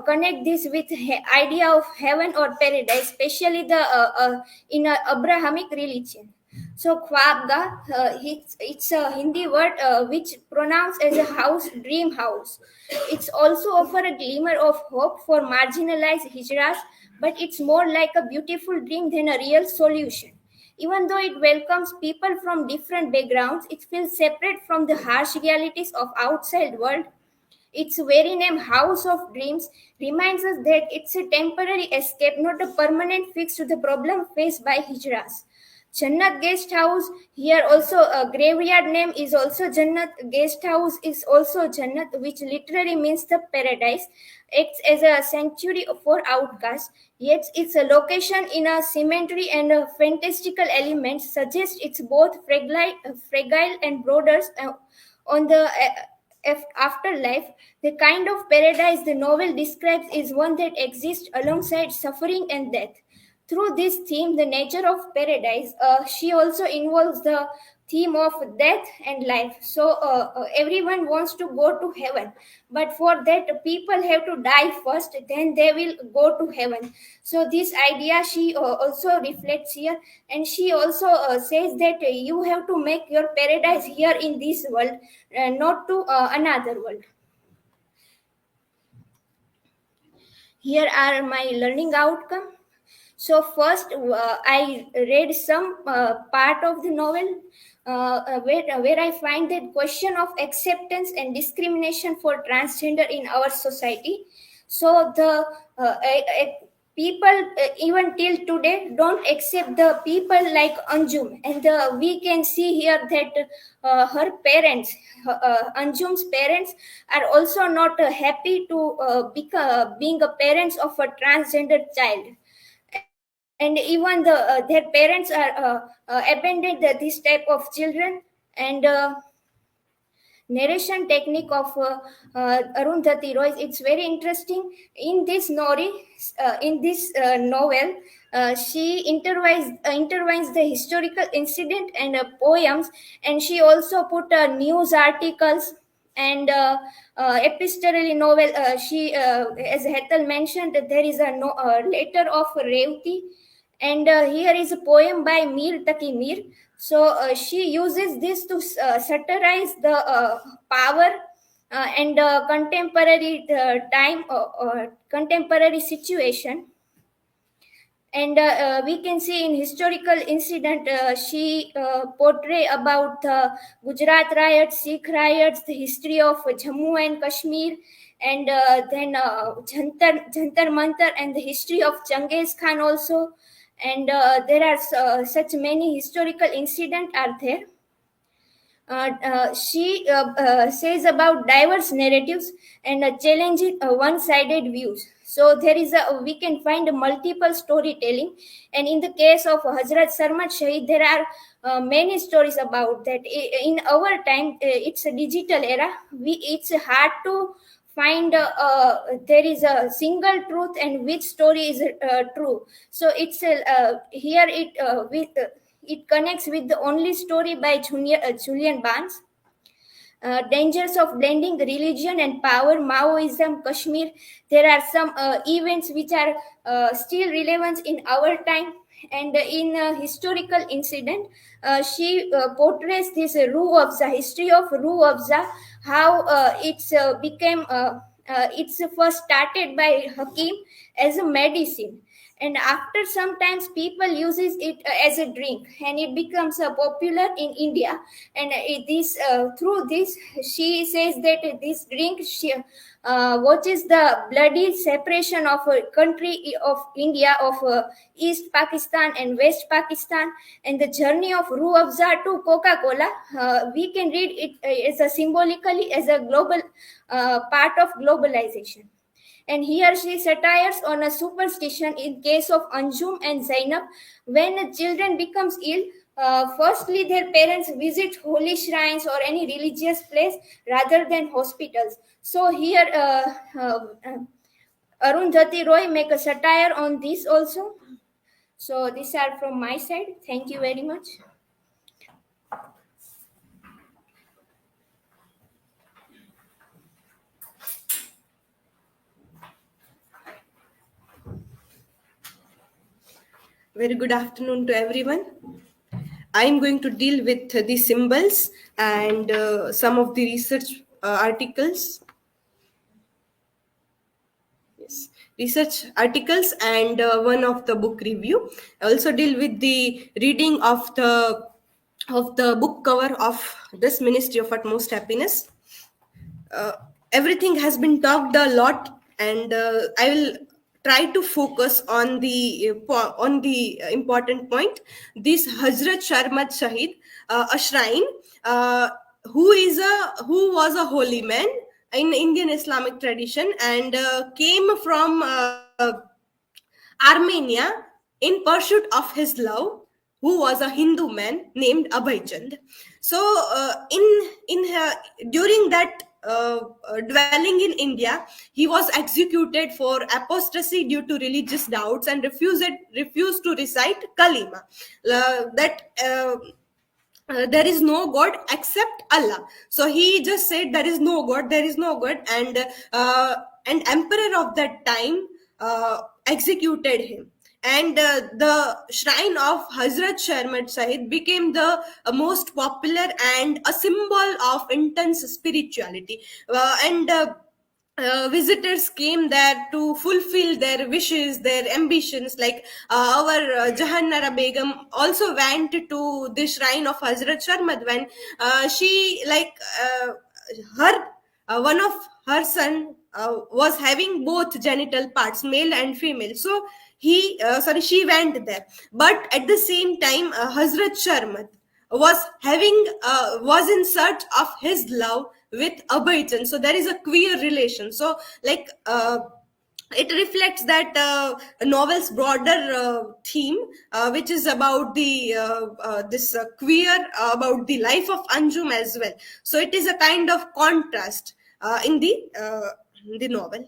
connect this with idea of heaven or paradise, especially the in Abrahamic religion. So Khwabga, it's a Hindi word which pronounced as a house, dream house. It's also offer a glimmer of hope for marginalized hijras, but it's more like a beautiful dream than a real solution. Even though it welcomes people from different backgrounds, it feels separate from the harsh realities of outside world. Its very name, House of Dreams, reminds us that it's a temporary escape, not a permanent fix to the problem faced by hijras. Jannat Guest House, here also a graveyard name is also Jannat. Guest House is also Jannat, which literally means the paradise. Acts as a sanctuary for outcasts. Yet its a location in a cemetery and a fantastical element suggests it's both fragile and broader on the afterlife. The kind of paradise the novel describes is one that exists alongside suffering and death. Through this theme, the nature of paradise, she also involves the theme of death and life. So everyone wants to go to heaven, but for that, people have to die first, then they will go to heaven. So this idea she also reflects here, and she also says that you have to make your paradise here in this world, not to another world. Here are my learning outcome. So first, I read some part of the novel where I find that question of acceptance and discrimination for transgender in our society. So the people even till today don't accept the people like Anjum, and we can see here that her parents, Anjum's parents, are also not happy to being a parents of a transgender child, and even their parents are abandoned this type of children. And narration technique of Arundhati Roy, it's very interesting. In this novel, she intertwines the historical incident and poems, and she also put news articles and epistolary novel. She, as Hetal mentioned, there is a letter of Revati, and here is a poem by Mir Taki Mir. So she uses this to satirize the power and contemporary time or contemporary situation. And we can see in historical incident, she portray about Gujarat riots, Sikh riots, the history of Jammu and Kashmir, and then Jantar Mantar, and the history of Genghis Khan also. And there are such many historical incidents are there. She says about diverse narratives and challenging one-sided views. So there is we can find multiple storytelling, and in the case of Hazrat Sarmat Shahid, there are many stories about that. In our time, it's a digital era. It's hard to find there is a single truth and which story is true. So it's here it connects with the only story by Julian Barnes. Dangers of blending religion and power, Maoism, Kashmir. There are some events which are still relevant in our time. And in a historical incident, she portrays this Ruh Afza, history of Ruh Afza, how it's became, it's first started by Hakim as a medicine, and after sometimes people uses it as a drink, and it becomes popular in India. And through this, she says that this drink watches the bloody separation of a country of India, of East Pakistan and West Pakistan, and the journey of Ruh Afza to Coca-Cola. We can read it as a symbolically as a global part of globalization. And here she satires on a superstition in case of Anjum and Zainab. When children becomes ill, firstly their parents visit holy shrines or any religious place rather than hospitals. So here Arundhati Roy make a satire on this also. So these are from my side. Thank you very much. Very good afternoon to everyone. I am going to deal with the symbols and some of the research articles. Yes, research articles and one of the book review. I also deal with the reading of the book cover of this Ministry of Utmost Happiness. Everything has been talked a lot, and I will try to focus on the important point. This Hazrat Sharmat Shahid, a shrine, who was a holy man in Indian Islamic tradition, and came from Armenia in pursuit of his love, who was a Hindu man named Abhay Chand. So, during that dwelling in India, he was executed for apostasy due to religious doubts and refused to recite Kalima. There is no God except Allah. So he just said there is no God, there is no God, and emperor of that time executed him. And the shrine of Hazrat Sharmat Sahib became the most popular and a symbol of intense spirituality. Visitors came there to fulfill their wishes, their ambitions. Like our Jahannara Begum also went to the shrine of Hazrat Sharmat when she, her one of her son was having both genital parts, male and female. So she went there. But at the same time, Hazrat Sharmat was in search of his love with Abhay Chand. So there is a queer relation. So it reflects that novel's broader theme, which is about the this queer, about the life of Anjum as well. So it is a kind of contrast in the novel.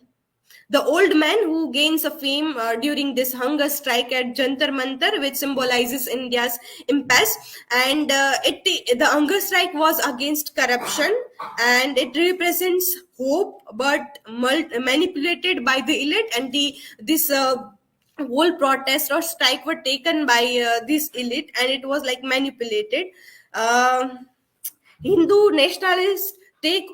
The old man who gains a fame during this hunger strike at Jantar Mantar, which symbolizes India's impasse, and the hunger strike was against corruption, and it represents hope, but manipulated by the elite, and this whole protest or strike were taken by this elite, and it was like manipulated. Hindu nationalists take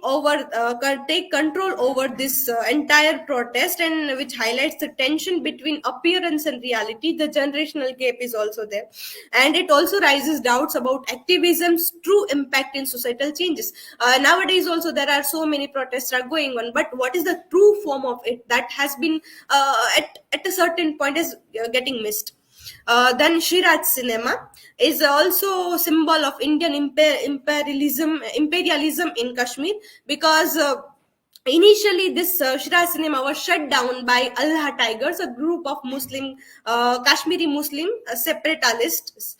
control over this entire protest, and which highlights the tension between appearance and reality. The generational gap is also there, and it also raises doubts about activism's true impact in societal changes. Nowadays also there are so many protests are going on, but what is the true form of it, that has been at a certain point is getting missed. Then Shiraz cinema is also symbol of Indian imperialism in Kashmir, because initially this Shiraz cinema was shut down by Allah Tigers, a group of Muslim Kashmiri Muslim separatists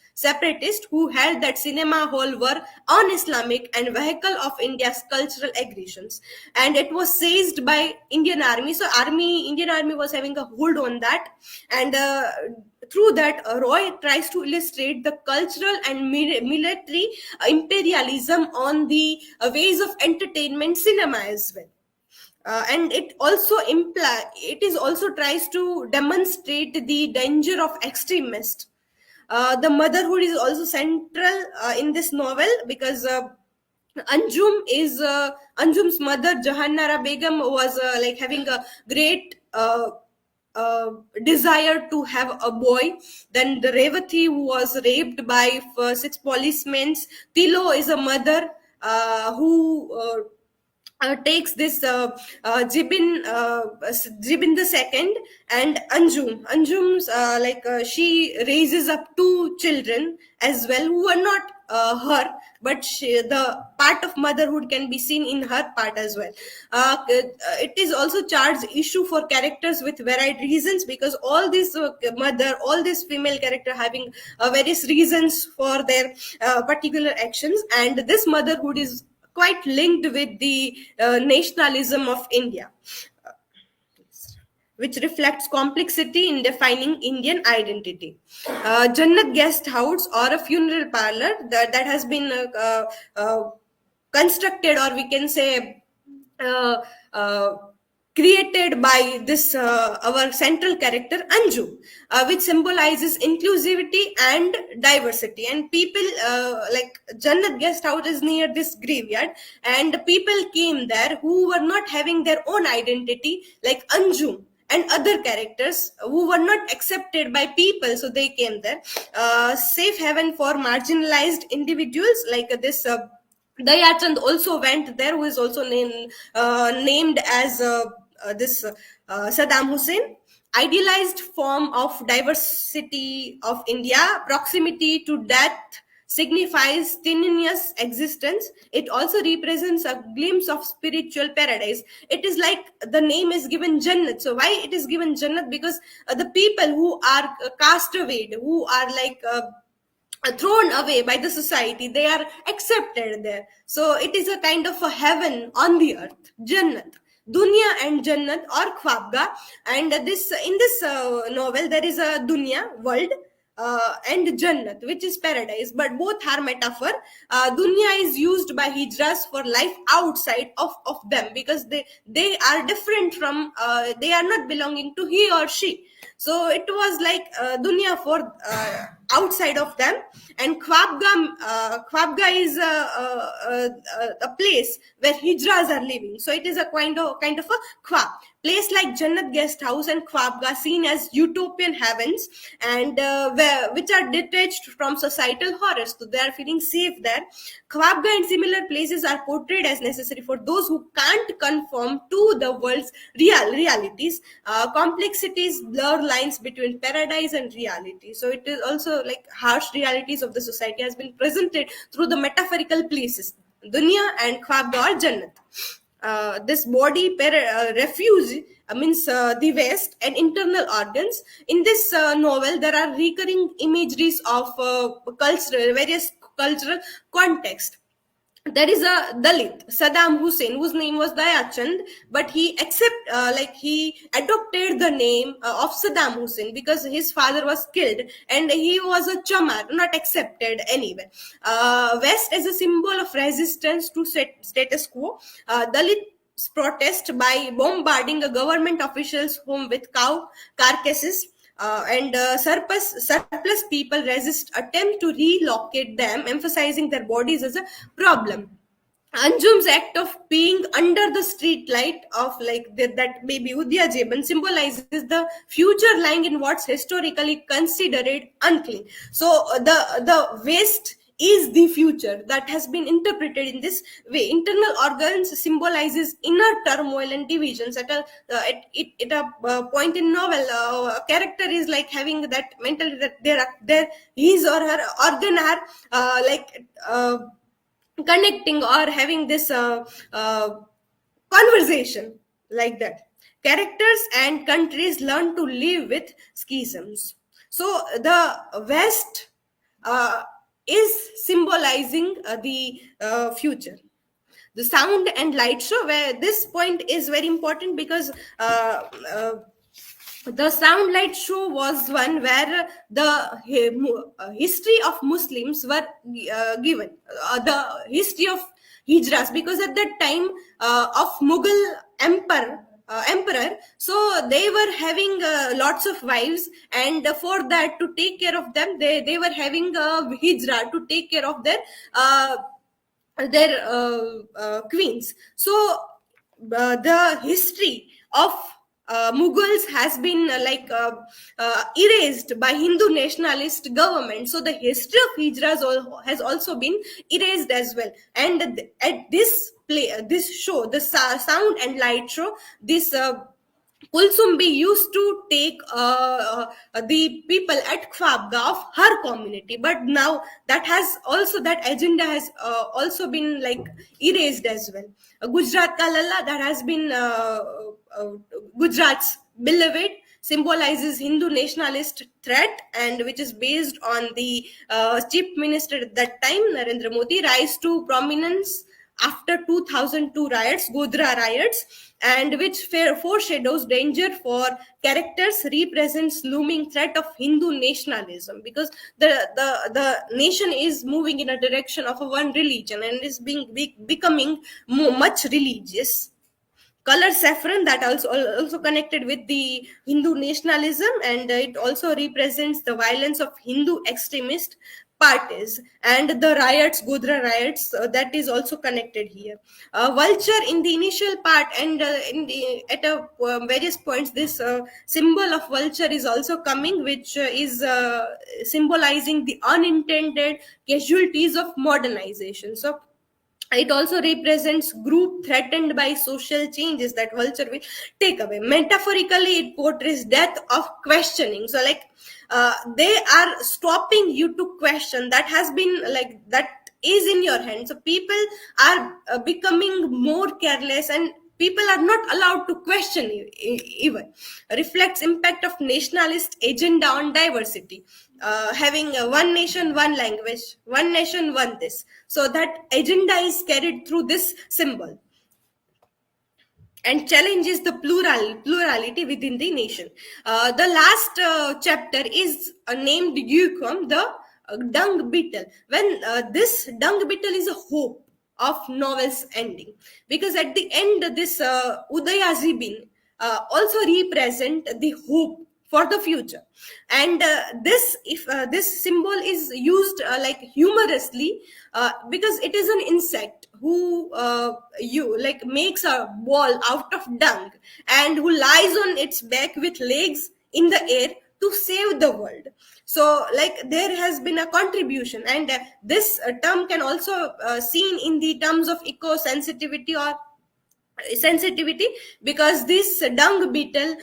who held that cinema hall were un-Islamic and vehicle of India's cultural aggressions, and it was seized by Indian Army. So Indian Army was having a hold on that, and through that, Roy tries to illustrate the cultural and military imperialism on the ways of entertainment cinema as well. And it also tries to demonstrate the danger of extremists. The motherhood is also central in this novel, because Anjum's mother Jahannara Begum was having a great desire to have a boy. Then the Revati, who was raped by 6 policemen. Tilo is a mother who takes this Jibin II, and Anjum's she raises up 2 children as well, who are not her, but the part of motherhood can be seen in her part as well. It is also charged issue for characters with varied reasons, because all this all this female character having various reasons for their particular actions, and this motherhood is quite linked with the nationalism of India, which reflects complexity in defining Indian identity. Jannat Guest House, or a funeral parlor that has been constructed, or we can say created by this our central character Anju, which symbolizes inclusivity and diversity. And people like Jannat Guest House is near this graveyard, and people came there who were not having their own identity, like Anju and other characters who were not accepted by people, so they came there. Safe haven for marginalized individuals, like this Dayachand also went there, who is also named as Saddam Hussein. Idealized form of diversity of India, proximity to death signifies tenuous existence. It also represents a glimpse of spiritual paradise. It is like the name is given Jannat. So why it is given Jannat? Because the people who are cast away, who are like thrown away by the society, they are accepted there. So it is a kind of a heaven on the earth, Jannat. Dunya and Jannat or Khwabga. And this in this novel there is a Dunya, world, and Jannat, which is paradise, but both are metaphor. Dunya is used by hijras for life outside of them, because they are different from, they are not belonging to he or she. So it was like dunya for outside of them. And Khwabga is a place where hijras are living. So it is a kind of a khwab. Place like Jannat Guest House and Khwabga seen as utopian heavens, and which are detached from societal horrors. So they are feeling safe there. Khwabga and similar places are portrayed as necessary for those who can't conform to the world's realities. Complexities blur lines between paradise and reality. So it is also like harsh realities of the society has been presented through the metaphorical places, Dunya and Khwabga or Jannat. This body refuge means the West and internal organs. In this novel, there are recurring imageries of various cultural context. There is a Dalit, Saddam Hussein, whose name was Dayachand, but he he adopted the name of Saddam Hussein because his father was killed and he was a chamar, not accepted anywhere. West as a symbol of resistance to status quo. Dalit protest by bombarding a government official's home with cow carcasses. Surplus people resist attempt to relocate them, emphasizing their bodies as a problem. Anjum's act of peeing under the street light of that baby Udya Jeban symbolizes the future lying in what's historically considered unclean. So the waste is the future that has been interpreted in this way. Internal organs symbolizes inner turmoil and divisions. At a point in novel, a character is like having that mentality that his or her organ are connecting or having this conversation like that. Characters and countries learn to live with schisms. So the West is symbolizing the future. The sound and light show, where this point is very important because the sound light show was one where the history of Muslims were given, the history of hijras, because at that time of Mughal emperor, so they were having lots of wives, and for that, to take care of them, they were having a hijra to take care of their queens. So the history of Mughals has been erased by Hindu nationalist government. So the history of hijras has also been erased as well. And at this this show, the sound and light show, this Kulsumbi used to take the people at Khwabga of her community, but now that agenda has also been erased as well. Gujarat Ka Lalla, that has been Gujarat's beloved, symbolizes Hindu nationalist threat, and which is based on the chief minister at that time, Narendra Modi, rise to prominence after 2002 riots, Godhra riots, and which foreshadows danger for characters, represents looming threat of Hindu nationalism, because the nation is moving in a direction of a one religion and is becoming much religious. Color saffron, that also connected with the Hindu nationalism, and it also represents the violence of Hindu extremist parties, and the riots, Godhra riots, that is also connected here. Vulture in the initial part, and various points, this symbol of vulture is also coming, which is symbolizing the unintended casualties of modernization. So It also represents group threatened by social changes that vulture will take away. Metaphorically, it portrays death of questioning. So like they are stopping you to question that has been like that is in your hand. So people are becoming more careless, and people are not allowed to question even. Reflects impact of nationalist agenda on diversity, having one nation, one language, one nation, one this. So that agenda is carried through this symbol and challenges the plurality within the nation. The last chapter is named Yukum, the dung beetle. When this dung beetle is a hope of novel's ending, because at the end this Udaya Zibin also represent the hope for the future. And this if this symbol is used like humorously, because it is an insect who you like makes a ball out of dung and who lies on its back with legs in the air to save the world. So like there has been a contribution, and this term can also seen in the terms of eco sensitivity or sensitivity, because this dung beetle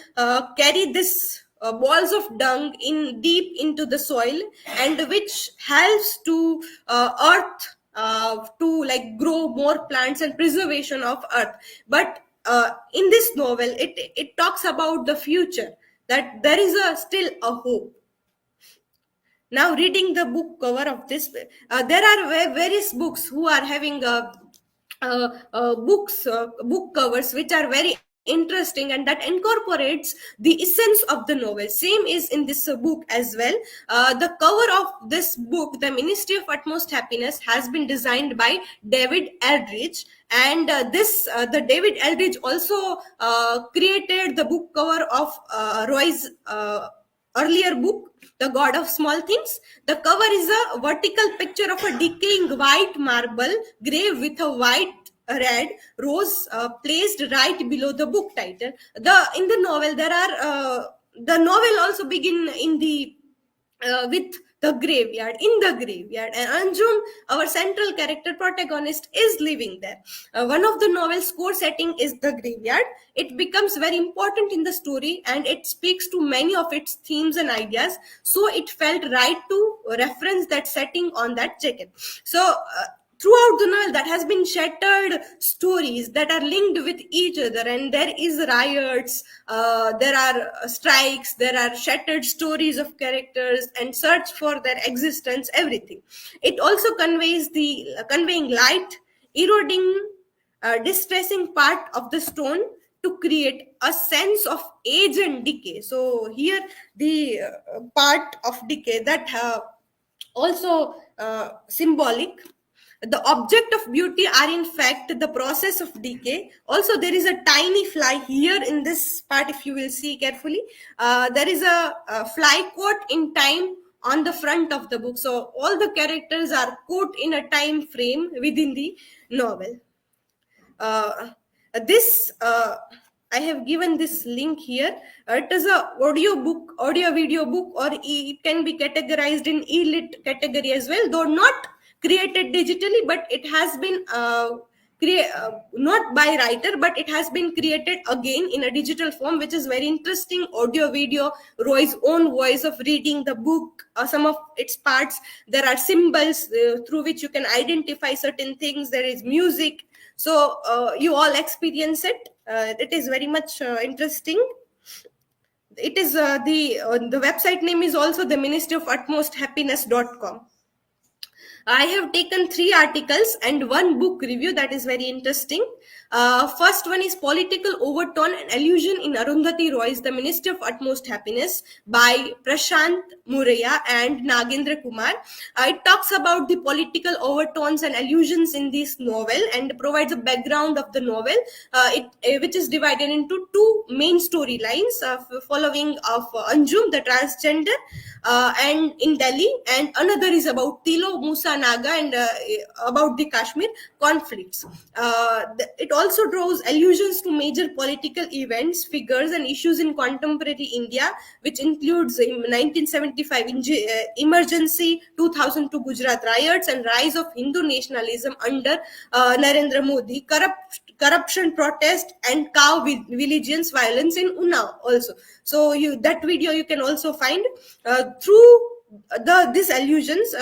carry this balls of dung in deep into the soil, and which helps to earth to like grow more plants and preservation of earth. But in this novel it talks about the future, that there is a still a hope. Now reading the book cover of this, there are various books who are having book covers which are very interesting and that incorporates the essence of the novel. Same is in this book as well. The cover of this book, The Ministry of Utmost Happiness, has been designed by David Eldridge, and the David Eldridge also created the book cover of Roy's earlier book, The God of Small Things. The cover is a vertical picture of a decaying white marble grave with a white red rose placed right below the book title. In the novel there are the novel also begin in the with the graveyard, in the graveyard, and Anjum, our central character protagonist, is living there. One of the novel's core setting is the graveyard. It becomes very important in the story, and it speaks to many of its themes and ideas, so it felt right to reference that setting on that jacket. So throughout the novel that has been shattered stories that are linked with each other, and there is riots, there are strikes, there are shattered stories of characters and search for their existence, everything. It also conveying light, eroding, distressing part of the stone to create a sense of age and decay. So here the part of decay that also symbolic. The object of beauty are in fact the process of decay. Also there is a tiny fly here in this part, if you will see carefully. There is a fly caught in time on the front of the book. So all the characters are caught in a time frame within the novel. This I have given this link here. It is a audio video book, or it can be categorized in e-lit category as well, though not created digitally, but it has been not by writer, but it has been created again in a digital form, which is very interesting. Audio video, Roy's own voice of reading the book, some of its parts. There are symbols through which you can identify certain things. There is music. So you all experience it. It is very much interesting. It is the website name is also the Ministry of Utmost Happiness.com. I have taken 3 articles and 1 book review that is very interesting. First one is Political Overtone and Allusion in Arundhati Roy's The Ministry of Utmost Happiness by Prashant Muraya and Nagendra Kumar. It talks about the political overtones and allusions in this novel and provides a background of the novel, which is divided into 2 main storylines following of Anjum, the transgender, and in Delhi, and another is about Tilo Musa Naga and about the Kashmir conflicts. It also draws allusions to major political events, figures, and issues in contemporary India, which includes 1975 emergency, 2002 Gujarat riots, and rise of Hindu nationalism under Narendra Modi, corruption, protest, and cow vigilance violence in Unnao also. So that video you can also find through these allusions.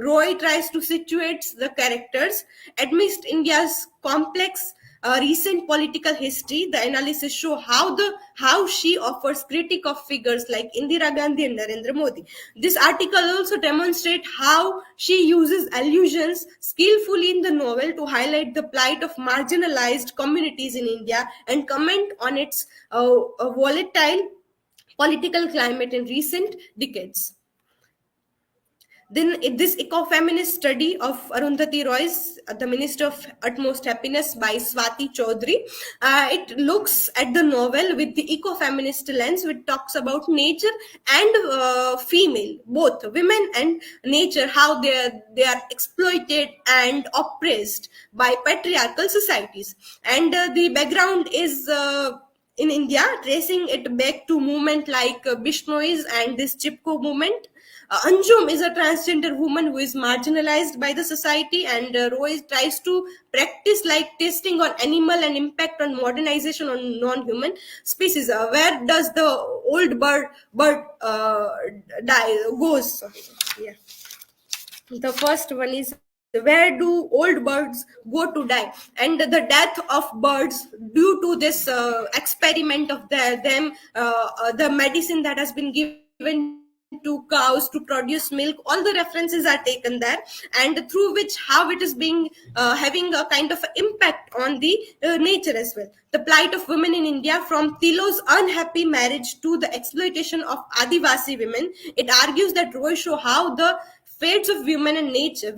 Roy tries to situate the characters amidst India's complex recent political history. The analysis show how she offers critique of figures like Indira Gandhi and Narendra Modi. This article also demonstrates how she uses allusions skillfully in the novel to highlight the plight of marginalized communities in India and comment on its volatile political climate in recent decades. Then this ecofeminist study of Arundhati Roy's The Minister of Utmost Happiness by Swati Chaudhary, it looks at the novel with the ecofeminist lens, which talks about nature and female, both women and nature, how they are exploited and oppressed by patriarchal societies. And the background is in India, tracing it back to movement like Bishnois and this Chipko movement. Anjum is a transgender woman who is marginalized by the society, and Roy tries to practice like testing on animal and impact on modernization on non-human species. Where does the old bird die goes? Yeah. The first one is, where do old birds go to die? And the death of birds due to this experiment of the medicine that has been given to cows to produce milk, all the references are taken there, and through which how it is being having a kind of impact on the nature as well. The plight of women in India, from Tilo's unhappy marriage to the exploitation of Adivasi women, it argues that Roy show how the fates of women and nature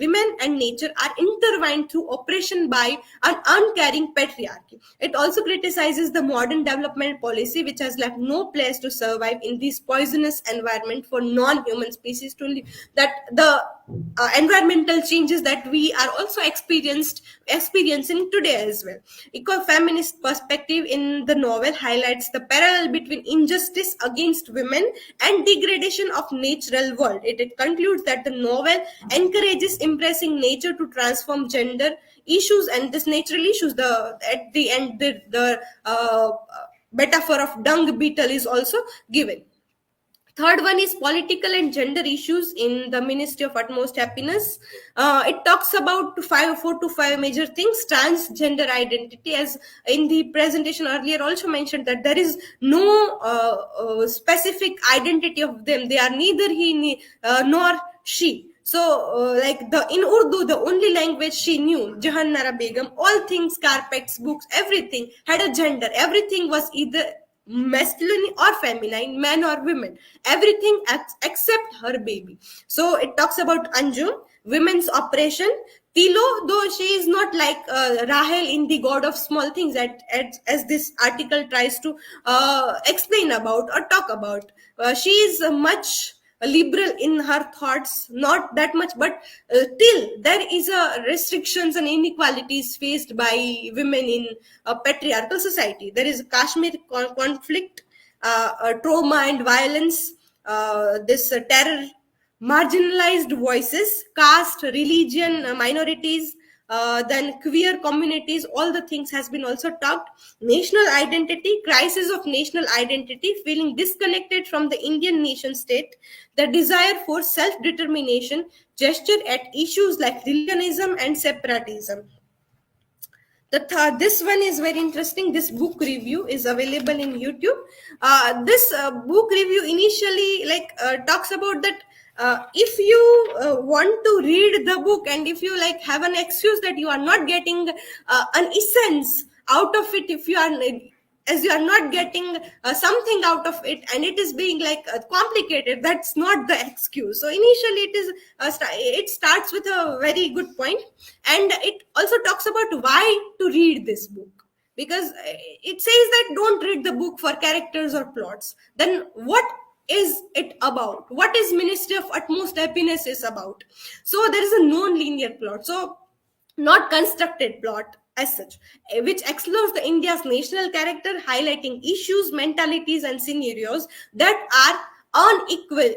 are intertwined through oppression by an uncaring patriarchy. It also criticizes the modern development policy, which has left no place to survive in this poisonous environment for non-human species to live. That the environmental changes that we are also experiencing today as well. Ecofeminist perspective in the novel highlights the parallel between injustice against women and degradation of natural world. It concludes that the novel encourages embracing nature to transform gender issues and this natural issues. At the end, the metaphor of dung beetle is also given. Third one is political and gender issues in the Ministry of Utmost Happiness. It talks about 4 to 5 major things. Transgender identity, as in the presentation earlier also mentioned, that there is no specific identity of them. They are neither he nor she. So, in Urdu, the only language she knew, Jahannara Begum, all things, carpets, books, everything had a gender. Everything was either masculine or feminine, men or women, everything except her baby. So it talks about Anjum, women's oppression. Tilo, though she is not like Rahel in the God of Small Things, as this article tries to explain about or talk about. She is much liberal in her thoughts, not that much, but till there is a restrictions and inequalities faced by women in a patriarchal society. There is Kashmir conflict, trauma and violence, this terror, marginalized voices, caste, religion, minorities, then queer communities, all the things has been also talked. National identity, crisis of national identity, feeling disconnected from the Indian nation state, the desire for self-determination, gesture at issues like religionism and separatism. This one is very interesting. This book review is available in YouTube. This book review initially talks about that if you want to read the book, and if you have an excuse that you are not getting an essence out of it, if you are not getting something out of it, and it is being complicated, that's not the excuse. So initially it starts with a very good point, and it also talks about why to read this book, because it says that don't read the book for characters or plots. Then what is it about? What is Ministry of Utmost Happiness is about? So there is a non-linear plot, so not constructed plot, as such, which explores the India's national character, highlighting issues, mentalities, and scenarios that are unequal,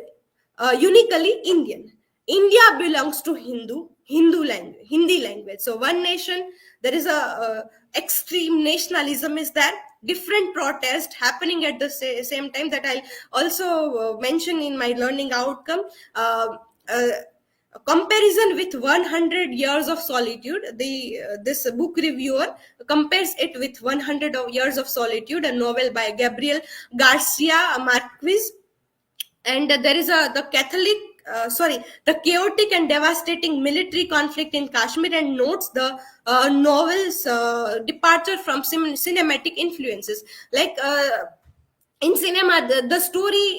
uniquely Indian. India belongs to Hindi language. So one nation, there is a extreme nationalism is there. Different protests happening at the same time that I'll also mention in my learning outcome. A comparison with 100 years of solitude. This book reviewer compares it with 100 years of solitude, a novel by Gabriel Garcia Marquez. And there is the chaotic and devastating military conflict in Kashmir, and notes the novel's departure from cinematic influences. Like in cinema, the story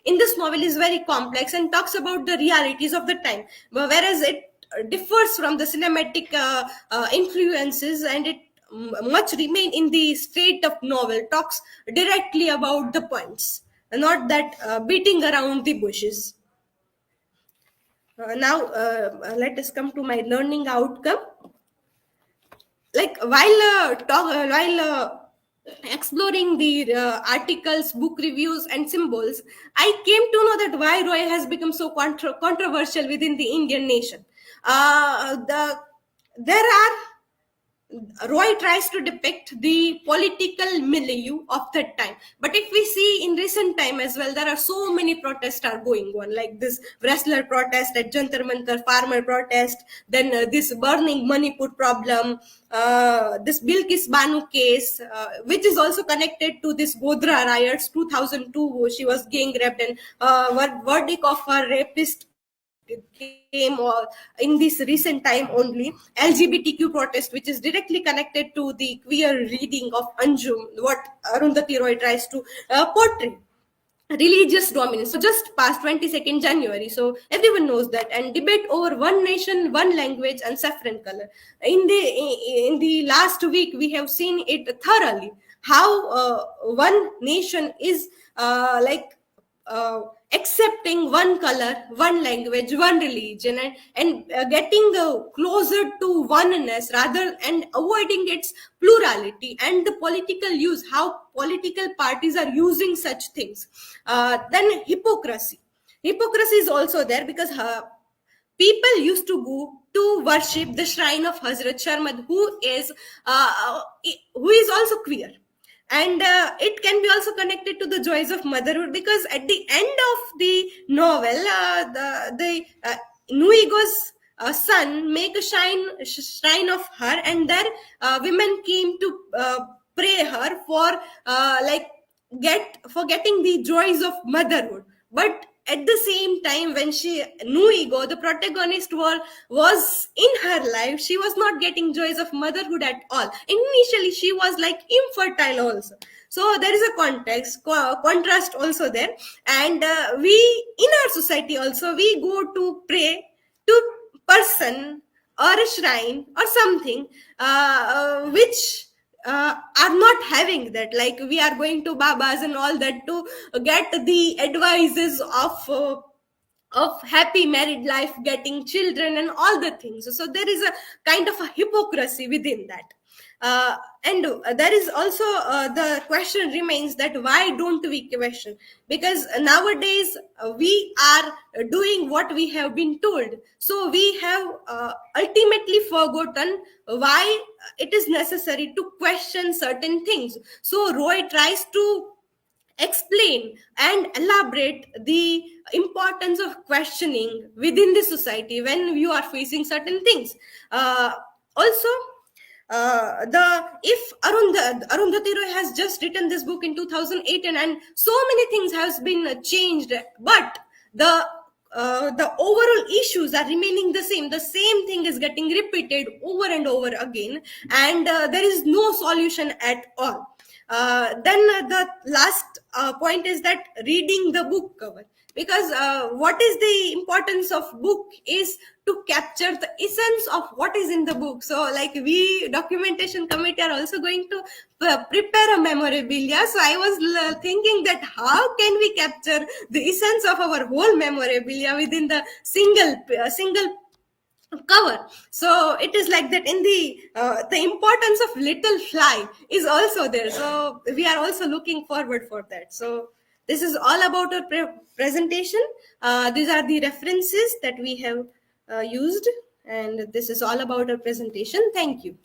in this novel is very complex and talks about the realities of the time, whereas it differs from the cinematic influences, and it much remain in the state of novel, talks directly about the points, not that beating around the bushes. Now let us come to my learning outcome. Like while exploring the articles, book reviews, and symbols, I came to know that why Roy has become so controversial within the Indian nation. There are Roy tries to depict the political milieu of that time. But if we see in recent time as well, there are so many protests are going on, like this wrestler protest at Jantar Mantar, farmer protest, then this burning Manipur problem, this Bilkis Banu case, which is also connected to this Godhra riots 2002. She was gang raped, and verdict of her rapist came in this recent time only. LGBTQ protest, which is directly connected to the queer reading of Anjum, what Arundhati Roy tries to portray. Religious dominance. So just past 22nd January, so everyone knows that, and debate over one nation, one language, and saffron color. In the last week, we have seen it thoroughly how one nation is accepting one color, one language, one religion, and getting closer to oneness rather, and avoiding its plurality, and the political use, how political parties are using such things. Then hypocrisy is also there, because people used to go to worship the shrine of Hazrat Sharmad, who is also queer. And it can be also connected to the joys of motherhood, because at the end of the novel, the Nuigo's son make a shrine of her, and there women came to pray her for getting the joys of motherhood. But at the same time, when Nuigo, the protagonist, was in her life, she was not getting joys of motherhood at all. Initially, she was like infertile also. So there is a contrast also there. And we, in our society also, we go to pray to person or a shrine or something which are not having that. Like, we are going to babas and all that to get the advices of happy married life, getting children, and all the things. So there is a kind of a hypocrisy within that. And there is also the question remains that why don't we question? Because nowadays we are doing what we have been told. So we have ultimately forgotten why it is necessary to question certain things. So Roy tries to explain and elaborate the importance of questioning within the society when you are facing certain things. Also, if Arundhati Roy has just written this book in 2008, and so many things has been changed, but the overall issues are remaining the same. The same thing is getting repeated over and over again, and there is no solution at all. Then the last point is that reading the book cover, because what is the importance of book is to capture the essence of what is in the book. So like, we documentation committee are also going to prepare a memorabilia. So I was thinking that how can we capture the essence of our whole memorabilia within the single cover. So it is like that. In the importance of little fly is also there, so we are also looking forward for that. So this is all about our presentation. These are the references that we have used, and this is all about our presentation. Thank you.